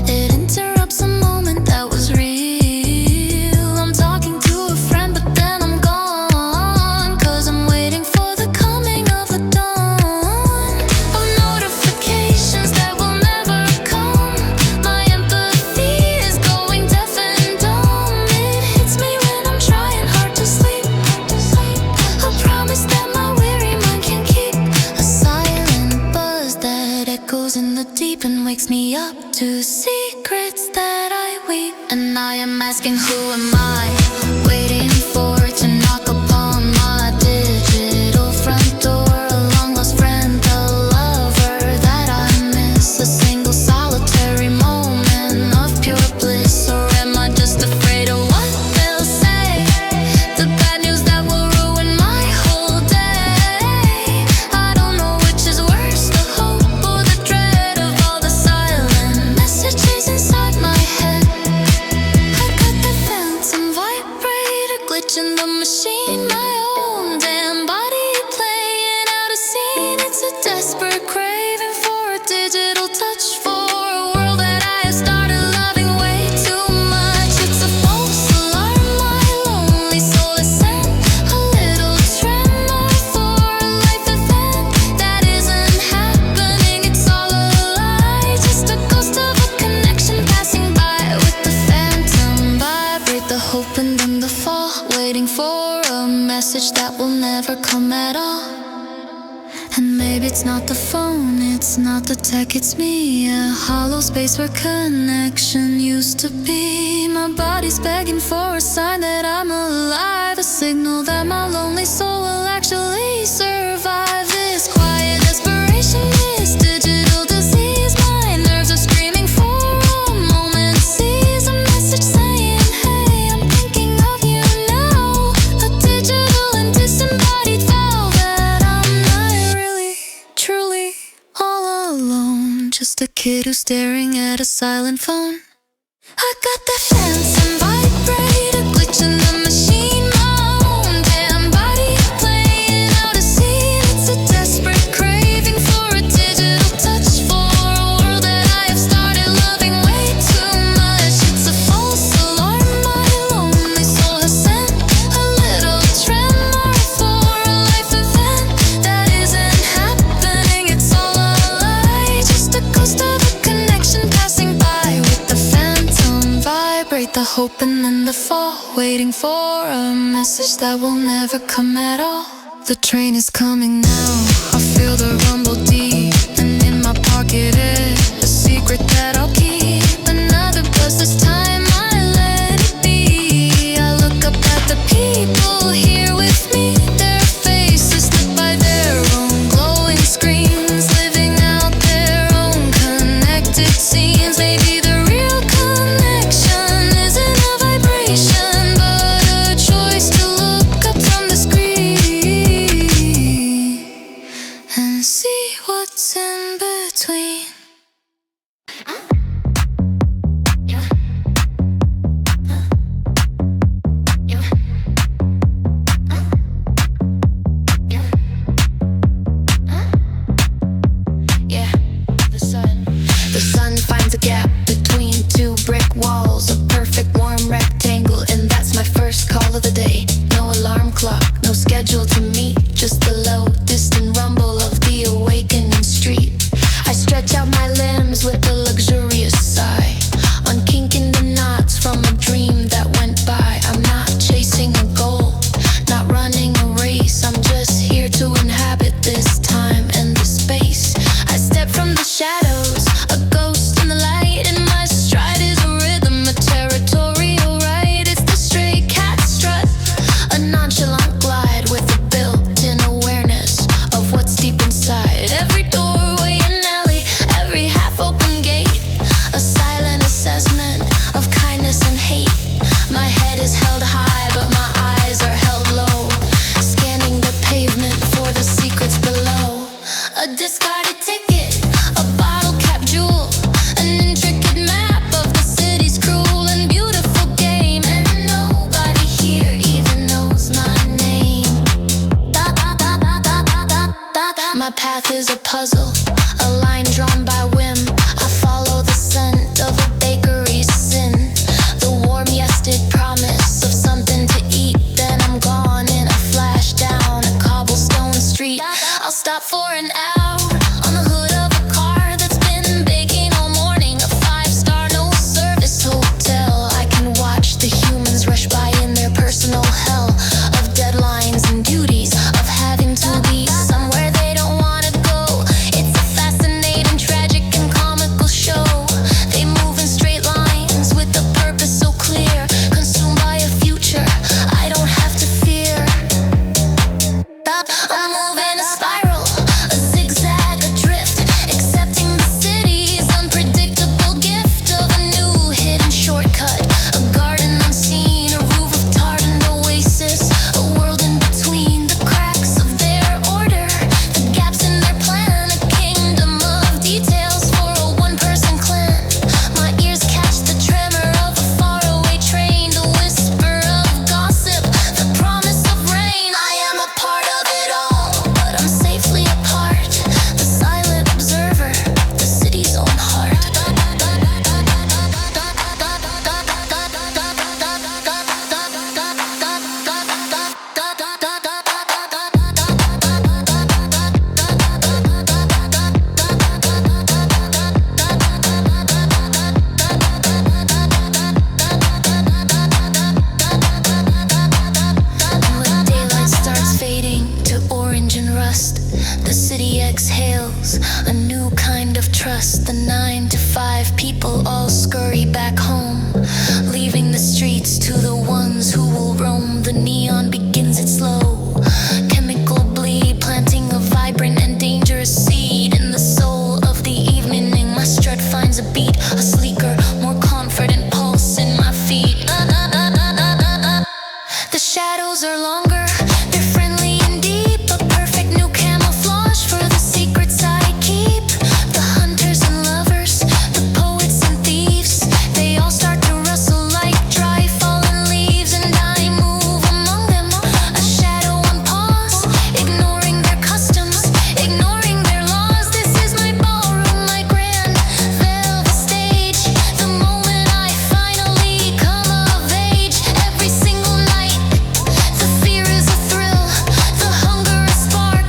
It interrupts a moment that was real. I'm talking to a friend but then I'm gone, 'cause I'm waiting for the coming of the dawn. Of notifications that will never come. My empathy is going deaf and dumb. It hits me when I'm trying hard to sleep. A promise that my weary mind can keep. A silent buzz that echoes in the deep and wakes me up to secrets that I weep. And I am asking, who am I? Waiting for it to knock upon my digital front door. A long lost friend, the lover that I miss. A single solitary moment of pure bliss. Or am I just afraid of what they'll say? The bad news that will ruin my whole day. I don't know which is worse, the hope or the dread of all the silent messages inside my head. I got the phantom vibrator, glitch in the machine. My own damn body playing out a scene. It's a desperate craving for a digital touch, for a world that I have started loving way too much. It's a false alarm, my lonely soul has sent. A little tremor for a life event that isn't happening. It's all a lie, just a ghost of a connection passing by. With the phantom vibrate, the hope and then the fall, waiting for a message that will never come at all. And maybe it's not the phone, it's not the tech, it's me. A hollow space where connection used to be. My body's begging for a sign that I'm alive, a signal that my lonely soul will actually survive. This quiet desperation, this digital disease. My nerves are screaming for a moment. Seize a message saying, hey, I'm thinking of you now. A digital and disembodied vow that I'm not really, truly all alone. Just a kid who's staring at a silent phone. I got the phantom vibrator, glitch in the machine. My own damn body playing out a scene. It's a desperate craving for a digital touch, for a world that I have started loving way too much. It's a false alarm, my lonely soul has sent. A little tremor for a life event that isn't happening. It's all a lie, just a ghost of a connection passing by. With the phantom vibrate, the hope and then the fall, waiting for a message that will never come at all. The train is coming now, I feel the rumble deep. And in my pocket is a secret that I'll keep. Another buzz, this time I let it be. I look up at the people here with me. held high, but my eyes are held low, scanning the pavement for the secrets below. A discarded ticket, a bottle cap jewel, an intricate map of the city's cruel and beautiful game, and nobody here even knows my name. My path is a puzzle, a line drawn by whim. I follow the scent of a bakery's sin, the warm-yested promise of something to eat. Then I'm gone in a flash down a cobblestone street. I'll stop for an hour on the hood of a car that's been baking all morning, a 5-star no-service hotel. I can watch the humans rush by in their personal hell of deadlines and duties, of having to be somewhere they don't want to go. It's a fascinating, tragic, and comical show. They move in straight lines with a purpose so clear, consumed by a future I don't have to fear. I'm moving a spiral, a zigzag, a drift, accepting the city's unpredictable gift of a new hidden shortcut, a garden unseen, a roof of tarred and oasis, a world in between the cracks of their order, the gaps in their plan, a kingdom of details for a one-person clan. My ears catch the tremor of a faraway train, the whisper of gossip, the promise of rain. I am a part of it all, but I'm safely apart, the silent observer, the city's own heart. When daylight starts fading to orange and rust, the city exhales a new kind of trust. The 9 to 5 people all scurry back home, leaving the streets to the ones who will roam. The neon begins its slow, chemical bleed, planting a vibrant and dangerous seed in the soul of the evening. My strut finds a beat, a sleeker, more confident pulse in my feet. The shadows are longer, they're friendly and deep, a perfect new camouflage for the secrets I keep. The hunters and lovers, the poets and thieves, they all start to rustle like dry fallen leaves, and I move among them, a shadow on pause, ignoring their customs, ignoring their laws. This is my ballroom, my grand velvet stage, the moment I finally come of age. Every single night, the fear is a thrill, the hunger a spark,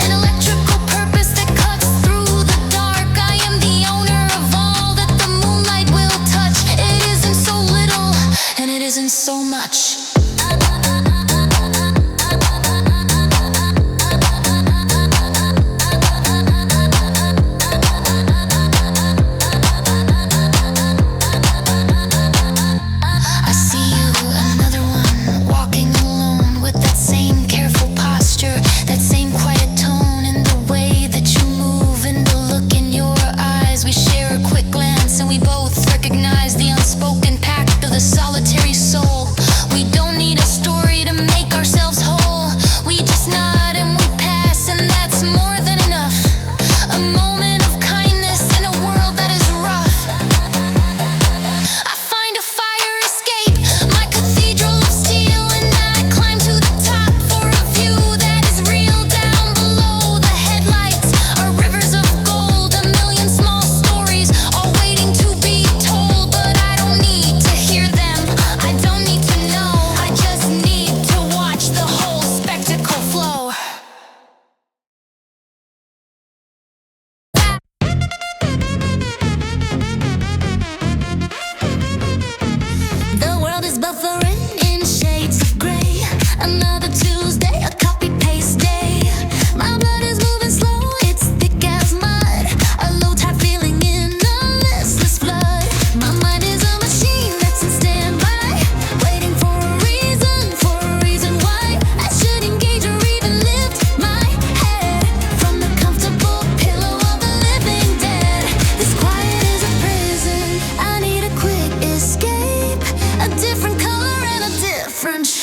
an electrical purpose that cuts through the dark. I am the owner of all that the moonlight will touch. It isn't so little, and it isn't so much. I see you, another one, walking alone with that same careful posture, that same quiet tone in the way that you move, in the look in your eyes. We share a quick glance and we both recognize the unspoken pact of the solitary soul. We don't need a story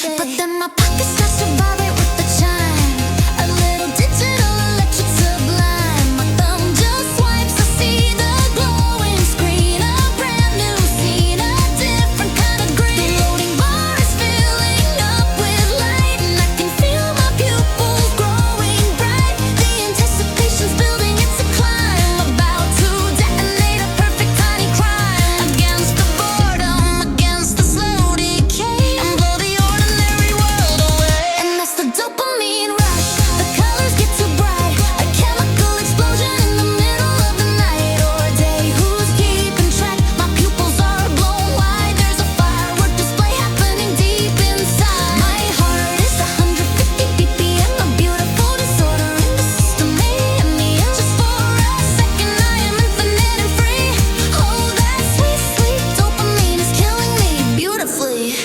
But then my pocket starts to vibrate with the chime. A little digital electric sublime. My thumb just swipes, I see the glowing screen. A brand new scene, a different kind of green. The loading bar is filling up with light, and I can feel my pupils growing bright. The anticipation's building, it's a climb. About to detonate a perfect tiny crime. Against the boredom, against the slow decay, and blow the ordinary world away. And that's the dopamine rush. The colors get too bright. A chemical explosion in the middle of the night or day. Who's keeping track? My pupils are blown wide. There's a firework display happening deep inside. My heart is 150 BPM. A beautiful disorder in the system. Me and just for a second I am infinite and free. Oh, that sweet, sweet dopamine is killing me beautifully.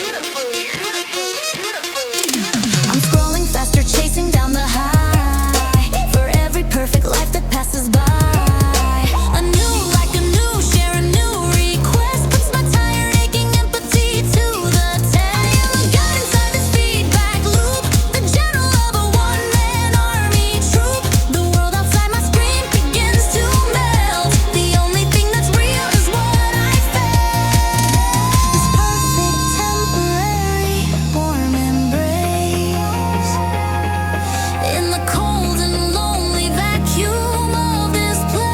I'm scrolling faster, chasing down the high. For every perfect life that passes by. A new like a new share, a new request. Puts my tired aching empathy to the test. I am a god inside this feedback loop. The general of a one-man army troop. The world outside my screen begins to melt. The only thing that's real is what I felt. This perfect temporary warm embrace. In the cold and lonely vacuum of this place.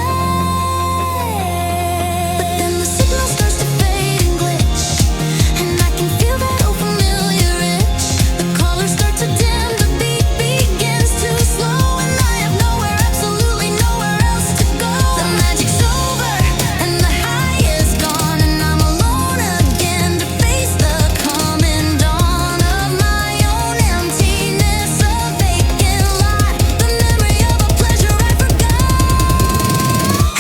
But then the signal starts to fade and glitch, and I can feel that old familiar itch. The colors start to dim, the beat begins to slow, and I have nowhere, absolutely nowhere else to go. The magic's over, and the high is gone, and I'm alone again to face the coming dawn of my own emptiness, a vacant lot, the memory of a pleasure I forgot.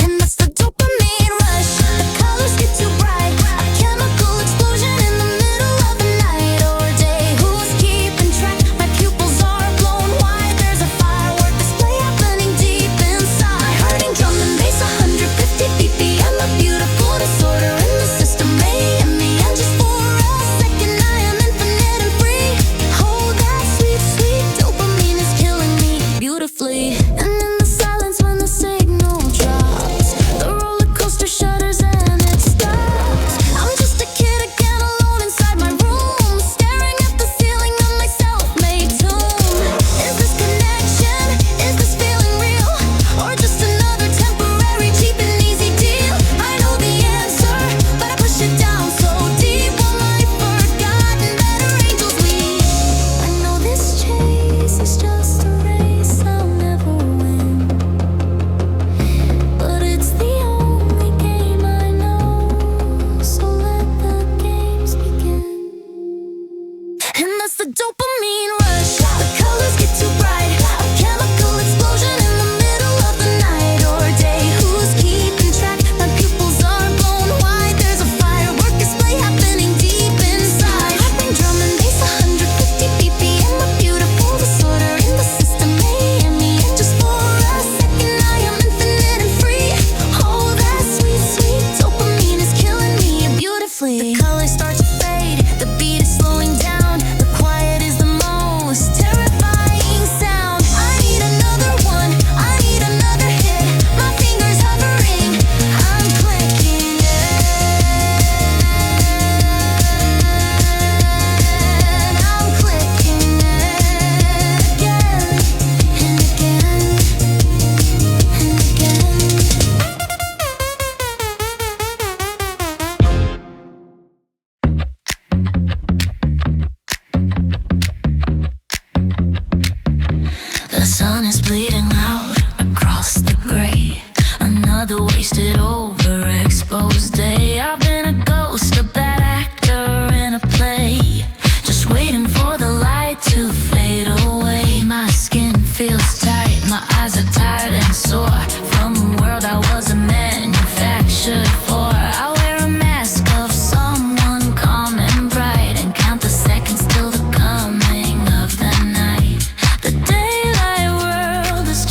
And that's the dopamine rush. The colors get too bright. A chemical explosion in the middle of the night or day. Who's keeping track? My pupils are blown wide. There's a firework display happening deep inside. Hurting drum and bass, 150 BPM. A beautiful disorder in the system. Me and just for a second I am infinite and free. Oh, that sweet, sweet dopamine is killing me beautifully. And in the silence when the signal drops, the roller coaster shudders and it stops. I'm just a kid again, alone inside my room, staring at the ceiling of my self-made tomb. Is this connection? Is this feeling real? Or just another temporary cheap and easy deal? I know the answer, but I push it down so deep. Will my forgotten better angels lead? I know this chase is just a race I'll never win, but it's the only game I know, so let the games begin. And that's the dopamine rush. The colors get too bright. A chemical explosion in the middle of the night or day. Who's keeping track? My pupils are blown wide. There's a firework display happening deep inside. Popping drum and bass, 150 BPM. A beautiful disorder in the system. Me and just for a second I am infinite and free. Oh, that sweet, sweet dopamine is killing me beautifully. The colors start to fade. The beat is slowing down. The quiet is the most terrifying sound. I need another one. I need another hit. My fingers hovering. I'm clicking it. I'm clicking it again and again and again. The sun is bleeding out across the gray. Another wasted, overexposed day. I've been a ghost, a bad actor in a play, just waiting for the light to fade away. My skin feels tight, my eyes are tired and sore from a world I wasn't manufactured for. I wear a mask of someone calm and bright, and count the seconds till the coming of the night. The daylight world is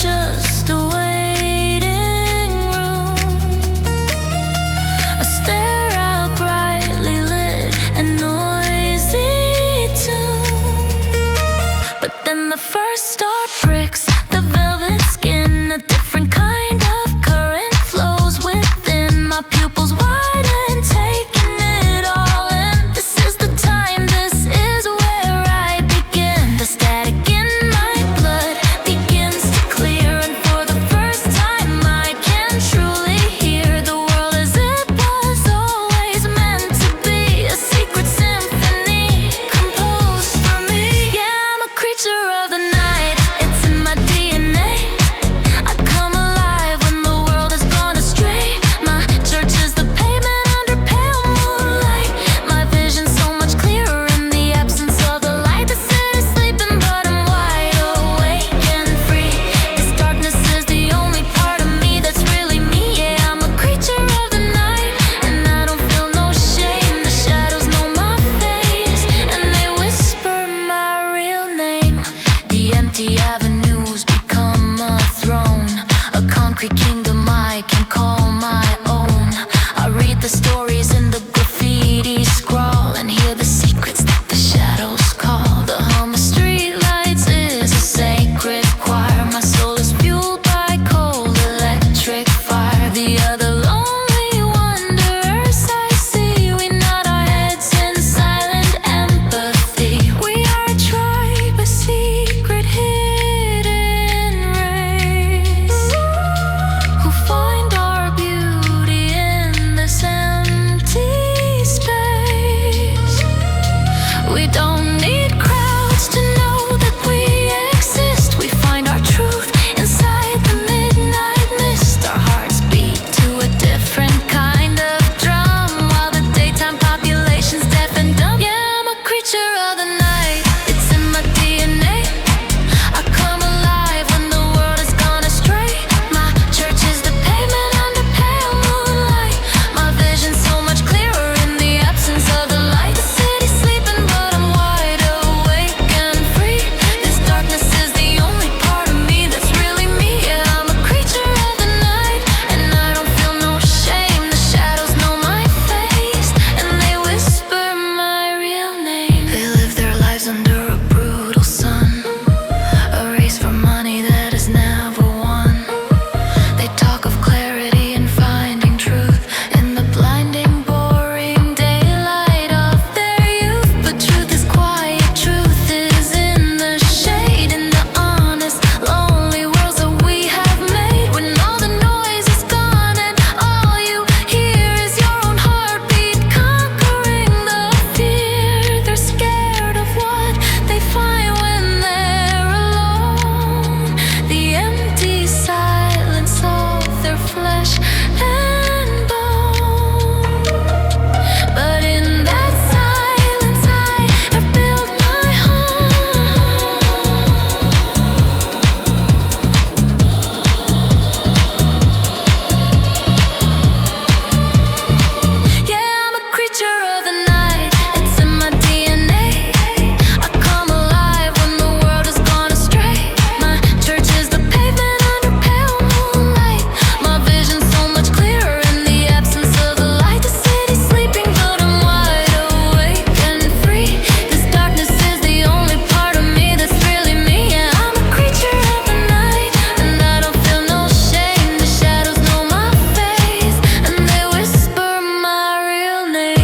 don't need crowds to know that we exist. We find our truth inside the midnight mist. Our hearts beat to a different kind of drum, while the daytime population's deaf and dumb. Yeah, I'm a creature of the night. It's in my DNA. I come alive when the world has gone astray. My church is the pavement under pale moonlight. My vision's so much clearer in the absence of the light. The city's sleeping, but I'm wide awake and free. This darkness is the only part of me that's really me. Yeah, I'm a creature of the night, and I don't feel no shame. The shadows know my face, and they whisper my real name. They live their lives under a brutal sun, a race for money that is never won. They talk of clarity and finding truth in the blinding, boring daylight of their youth. But truth is quiet, truth is in the shade, in the honest, lonely worlds that we have made. When all the noise is gone and all you hear is your own heartbeat conquering the fear. They're scared of what they find when they're alone, the empty silence of their flesh and bone. But in that silence I have built my home. Yeah, I'm a creature of the night. It's in my DNA. I come alive when the world has gone astray. My church is the pavement under pale moonlight. My vision's so much clearer in the absence of the light. The city's sleeping, but I'm wide awake and free. This darkness is the only part of me that's really me. Yeah, I'm a creature of the night, and I don't feel no shame. The shadows know my face, and they whisper my real name.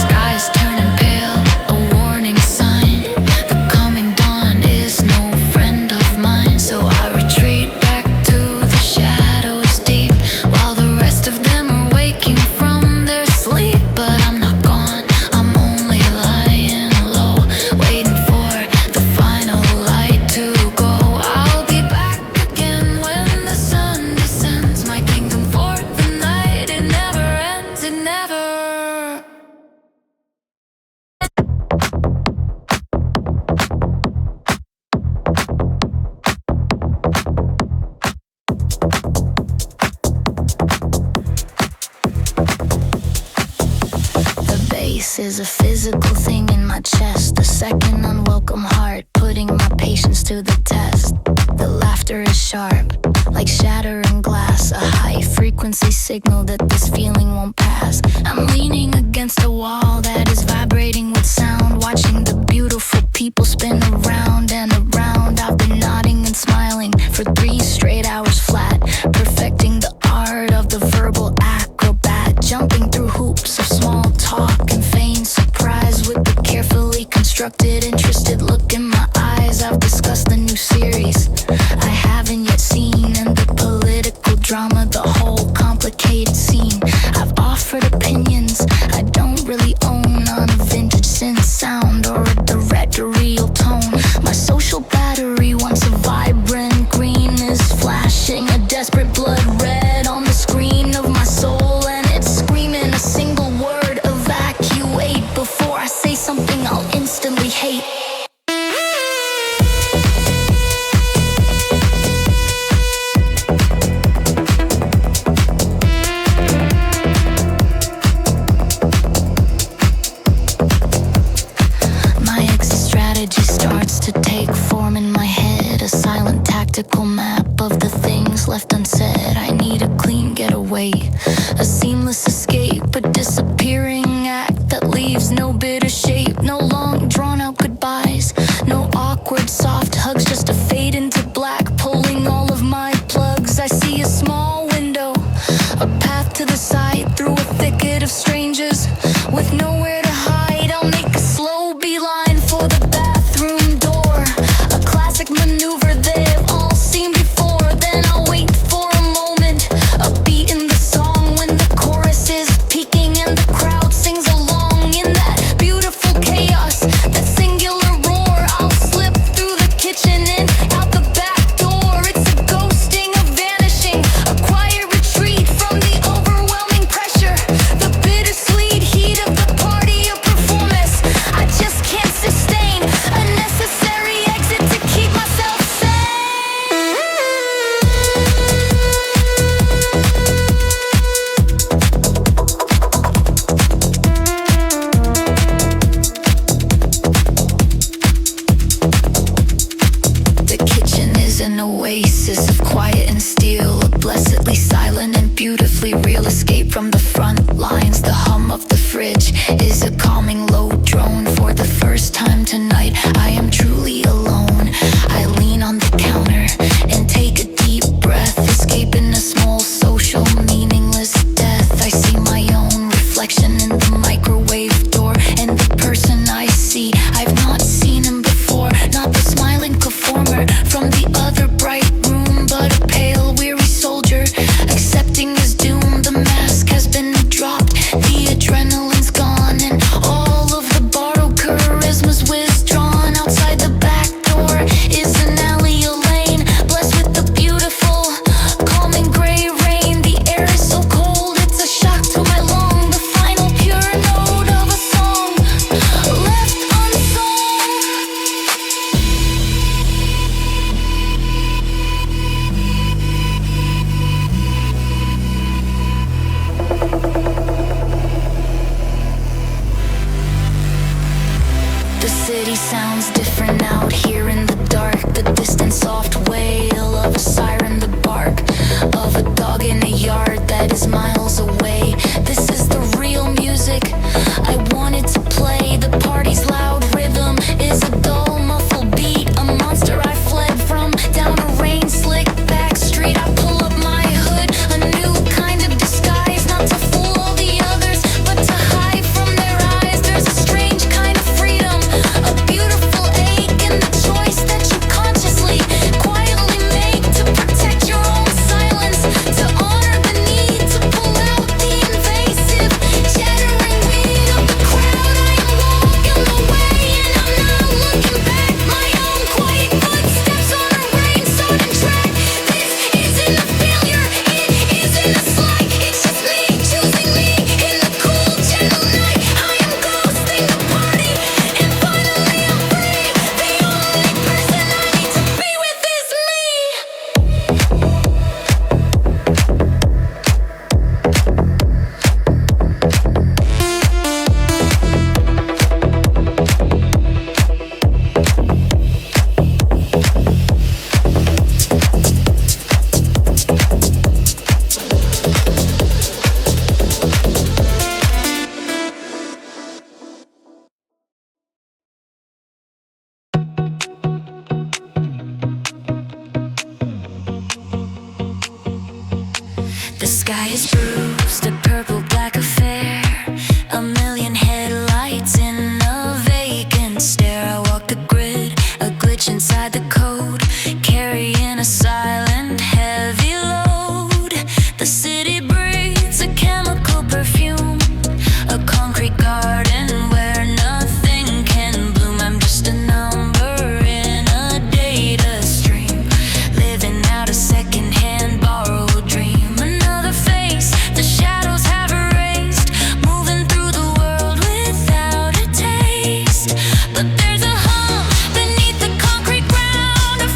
Sky's turning pale, a warning sign. The coming dawn is no friend of mine. So I retreat back to the shadows deep, while the rest of them are waking from their sleep. But I'm not gone, I'm only lying low, waiting for the final light to go. I'll be back again when the sun descends. My kingdom for the night, it never ends, it never. The bass is a physical thing in my chest, a second unwelcome heart putting my patience to the test. The laughter is sharp, like shattering glass, a high frequency signal that this feeling won't pass. I'm leaning against a wall that is vibrating with sound, watching the beautiful people spin around and around. I've been nodding and smiling for 3 straight hours flat, perfecting the art of the verbal acrobat, jumping through hoops of small talk and feigned surprise with the carefully constructed, interested look in my eyes. I've discussed the new series I haven't yet seen, and the political drama, the whole complicated scene. I've offered opinions I don't really own on a vintage synth sound or a direct or real tone. My oasis of quiet and steel, a blessedly silent and beautifully real escape from the front lines. The hum of the fridge is a calming low drone. For the first time tonight, I am truly alone. I lean on the counter and take a deep breath, escaping a small social meaningless death. I see my own reflection in the microwave door, and the person I see, I've not seen him before. Not the smiling performer from the other bright room, but a pale, weary soldier accepting his doom. The mask has been dropped, the adrenaline's gone, and all of the borrowed charisma's withdrawn. Outside the back door is an alley, a lane blessed with the beautiful, calming gray rain. The air is so cold, it's a shock to my lung. The final pure note of a song left unsung. The city sounds different out here in the dark. The distant soft wail of a siren, the bark of a dog in a yard that is miles away. This is the real music I wanted to play. The party's loud rhythm is a dull muffled beat, a monster I fled from down a rain slick back street. I pull up my hood, a new kind of disguise, not to fool all the others, but to hide from their eyes. There's a strange kind of freedom, a beautiful ache, and the choice that you consciously, quietly make to protect your own silence, to honor the need to pull out the invasive, chattering weed of the crowd. I am walking away, and I'm not looking back. My own quiet footsteps on a rain-sodden track. This isn't a failure, it isn't a slight. It's just me choosing me in the cool, gentle night. I am ghosting the party, and finally I'm free. The only person I need to be with is me. The sky is bruised, a purple-black affair, a million headlights in a vacant stare. I walk the grid, a glitch inside the code, carrying a silent, heavy load. The city breathes a chemical perfume, a concrete garden where nothing can bloom. I'm just a number in a data stream, living out a second-hand borrowed dream. Another face the shadows have erased, moving through the world without a taste. But there's a hum beneath the concrete ground, a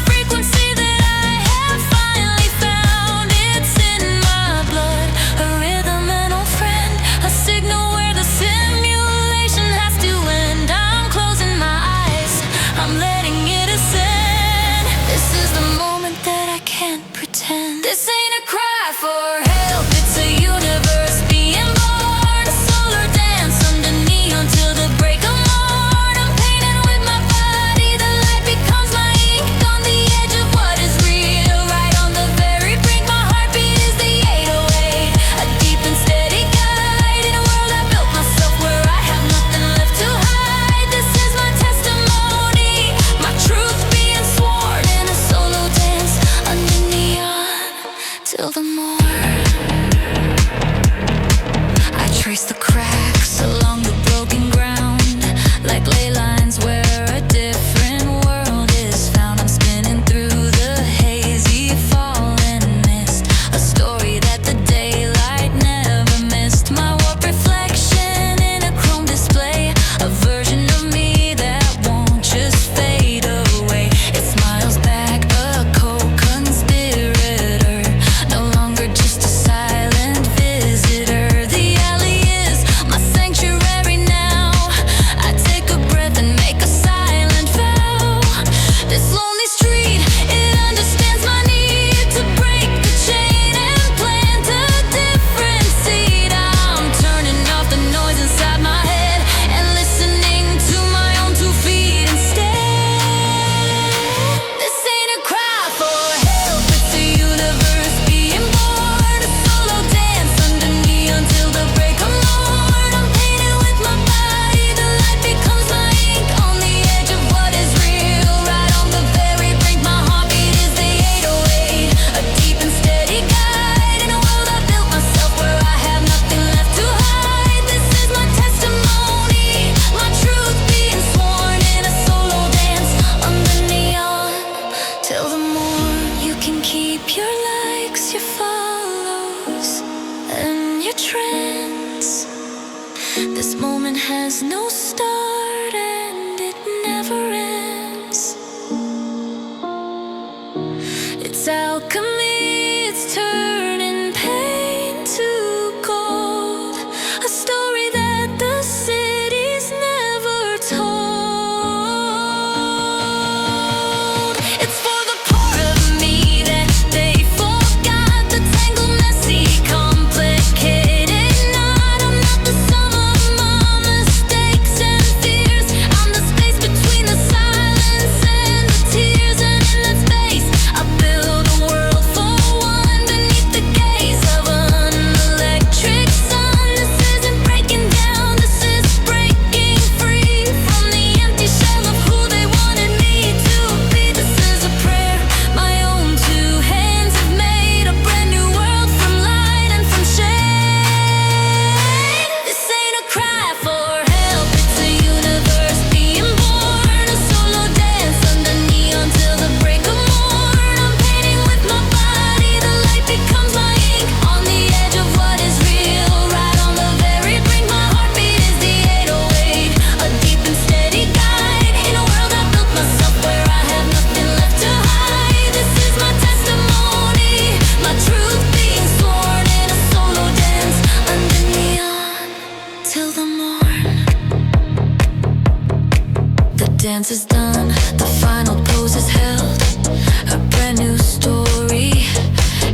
It's alchemy, it's turning pain to gold. A story that the city's never told. It's for the part of me that they forgot. The tangled, messy, complicated knot. I'm not the sum of my mistakes and fears. I'm the space between the silence and the tears. And in that space I build a world for one beneath the gaze of an electric sun. This isn't breaking down, this is breaking free from the empty shell of who they wanted me to be. This is a prayer my own two hands have made. A brand new world from light and from shade. This ain't a cry for help, it's a universe being born. A solo dance under neon till the break of morn. I'm painting with my body, the light becomes my ink. On the edge of what is real, right on the very brink. My heartbeat is the 808, a deep and steady guide. In a world I built myself where I have nothing left to hide. This is my testimony, my truth being sworn in a solo dance under neon till the morn. The dance is done, the final pose is held. A brand new story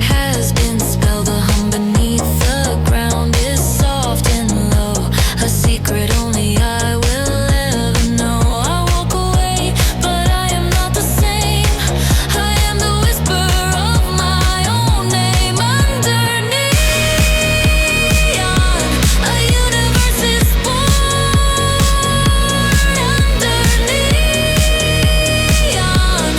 has been spelled. The hum beneath the ground is soft and low. A secret only I will ever know. I walk away, but I am not the same. I am the whisper of my own name under neon. A universe is born under neon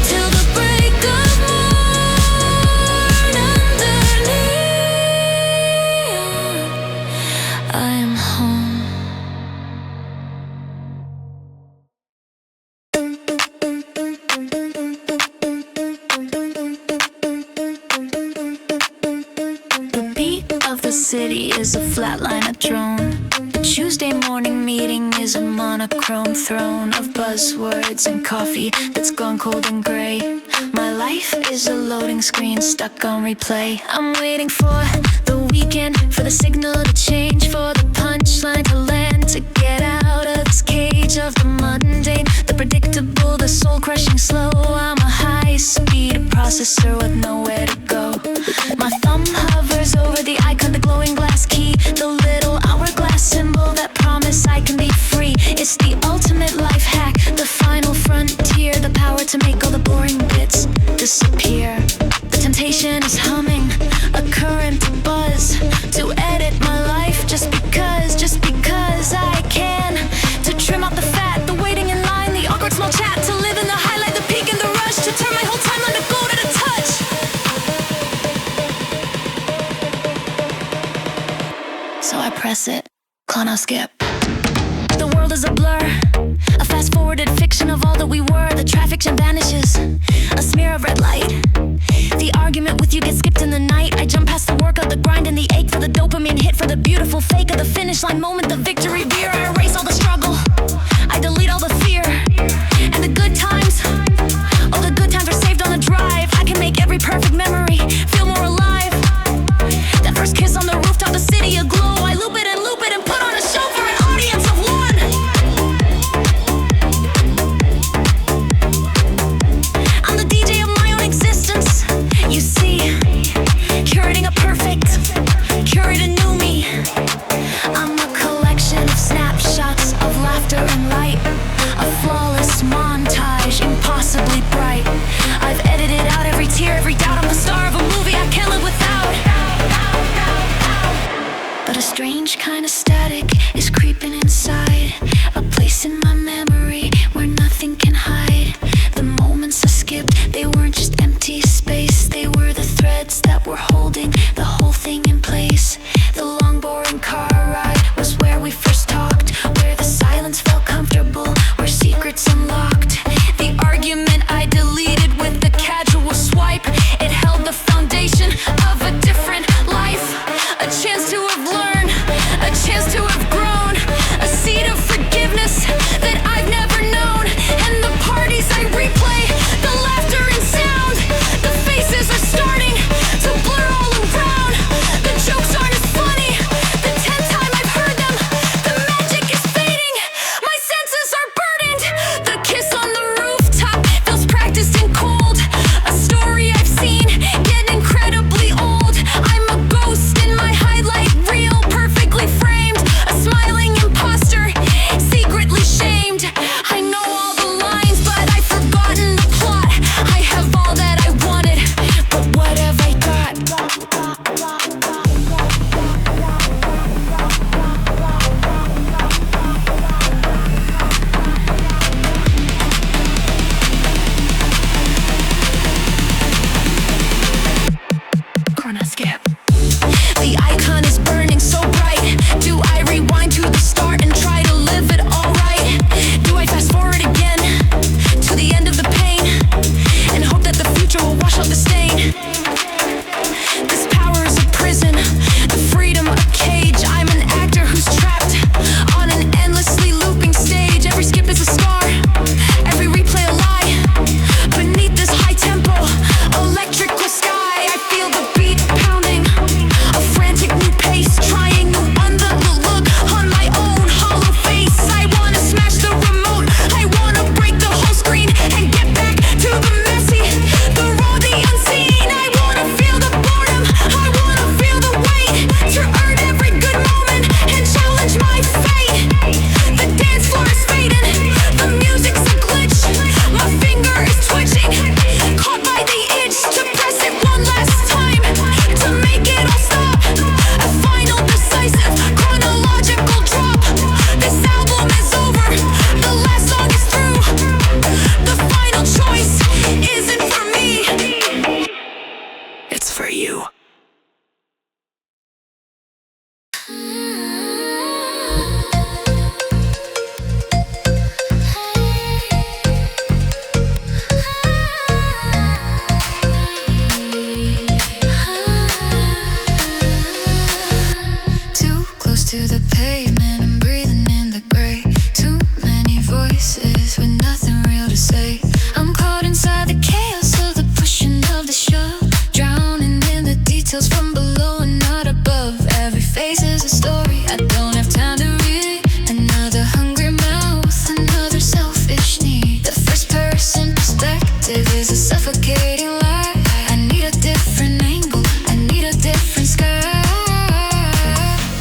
till the break of morn. Under neon, I am home. The beat of the city is a flatliner drone. The Tuesday morning meeting is a monochrome throne of buzzwords and coffee that's gone cold and gray. My life is a loading screen stuck on replay. I'm waiting for the weekend, for the signal to change, for the punchline to land, to get out of this cage of the mundane, the predictable, the soul-crushing slow. I'm a high-speed processor with nowhere to go. My thumb hovers over the icon, the glowing glass key, the little hourglass symbol that promise I can be free. It's the ultimate life hack, the final frontier, the power to make all the boring bits disappear. The temptation is humming, a current buzz, to edit my life just because I can. To trim out the fat, the waiting in line, the awkward small chat, to live in the highlight, the peak and the rush, to turn my whole timeline to gold at a touch. So I press it, chrono skip. The world is a blur, a fast-forwarded fiction of all that we were. The traffic jam vanishes, a smear of red light. The argument with you gets skipped in the night. I jump past the workout, the grind and the ache, for the dopamine hit, for the beautiful fake of the finish line moment, the victory beer. I erase all the struggle, I delete all the fear. And the good times, oh, the good times are saved on a drive. I can make every perfect memory feel more alive. That first kiss on the rooftop, the city aglow. I loop it and put on a show for an audience of one. I'm the DJ of my own existence, you see. Curating a perfect, curate a new me. I'm a collection of snapshots of laughter and light, a flawless montage, impossibly bright. I've edited out every tear, every doubt. I'm the star of a movie I can't live without. But a strange kind of static is creeping inside, a place in my memory where nothing can hide. The moments I skipped, they weren't just empty space, they were the threads that were holding the whole thing in place. The long boring car ride was where we first talked, where the silence felt comfortable, where secrets unlocked. The argument I deleted with the casual swipe, it held the foundation of a different life. A chance to have learned, a immersive is a suffocating lie. I need a different angle, I need a different sky.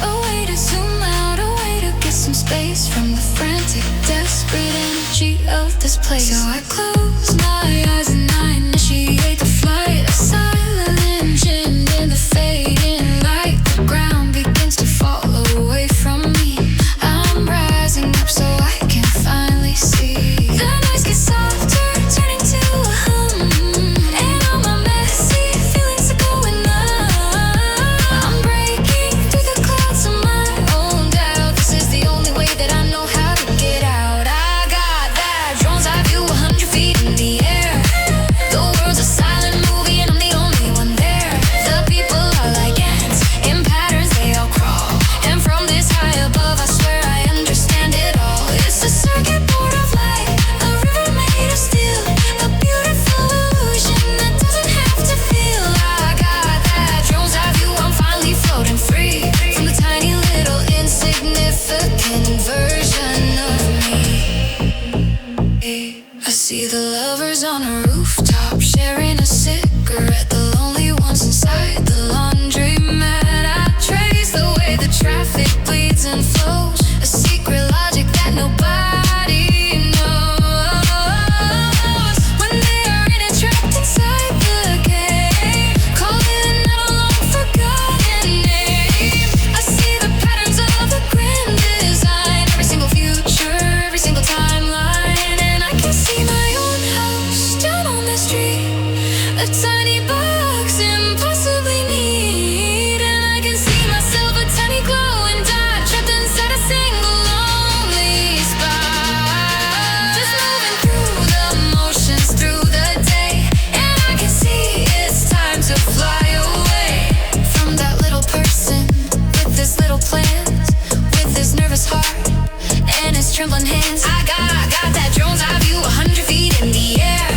A way to zoom out, a way to get some space from the frantic, desperate energy of this place. So I close my eyes and I initiate the flight. A silent engine in the fading light. The ground begins to fall away from me. I'm rising up so I can finally see. The noise gets softer, turning to a hum, and all my messy feelings are going numb. I'm breaking through the clouds of my own doubt. This is the only way that I know how to get out. I got that drone's eye view, 100 feet in the air. The world's a silent movie and I'm the only one there. The people are like ants in patterns, they all crawl. And from this high above, I swear I understand it all. It's a circuit board of light, a river made of steel, a beautiful illusion that doesn't have to feel. I got that drone's eye view, I'm finally floating free from the tiny little insignificant version of me. I see the lovers on a rooftop sharing a cigarette, the lonely ones inside the laundromat. I trace the way the traffic bleeds and flows, a secret logic that nobody knows. When they are in it, trapped inside the game, calling out a long forgotten name. I see the patterns of the grand design, every single future, every single timeline. And I can see my own house down on the street, a tiny box impossibly neat. And I can see myself, a tiny glowing dot, trapped inside a single lonely spot. Just moving through the motions through the day, and I can see it's time to fly away from that little person with his little plans, with his nervous heart and his trembling hands. I got that drone's eye view, 100 feet in the air.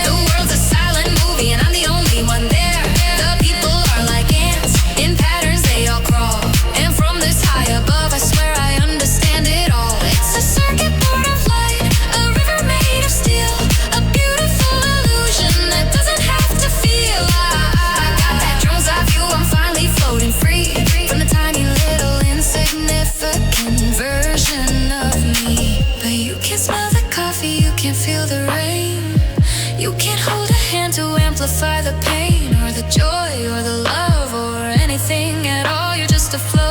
The world's a silent movie and I'm the only one there. The people are like ants in patterns, they all crawl. And from this high above, I swear I understand it all. It's a circuit board of light, a river made of steel, a beautiful illusion that doesn't have to feel. I got that drone's eye view, I'm finally floating free from the tiny little insignificant version of me. But you can't smell the coffee, you can't feel the rain, you can't hold a hand to amplify the pain, or the joy, or the love, or anything at all. You're just a flow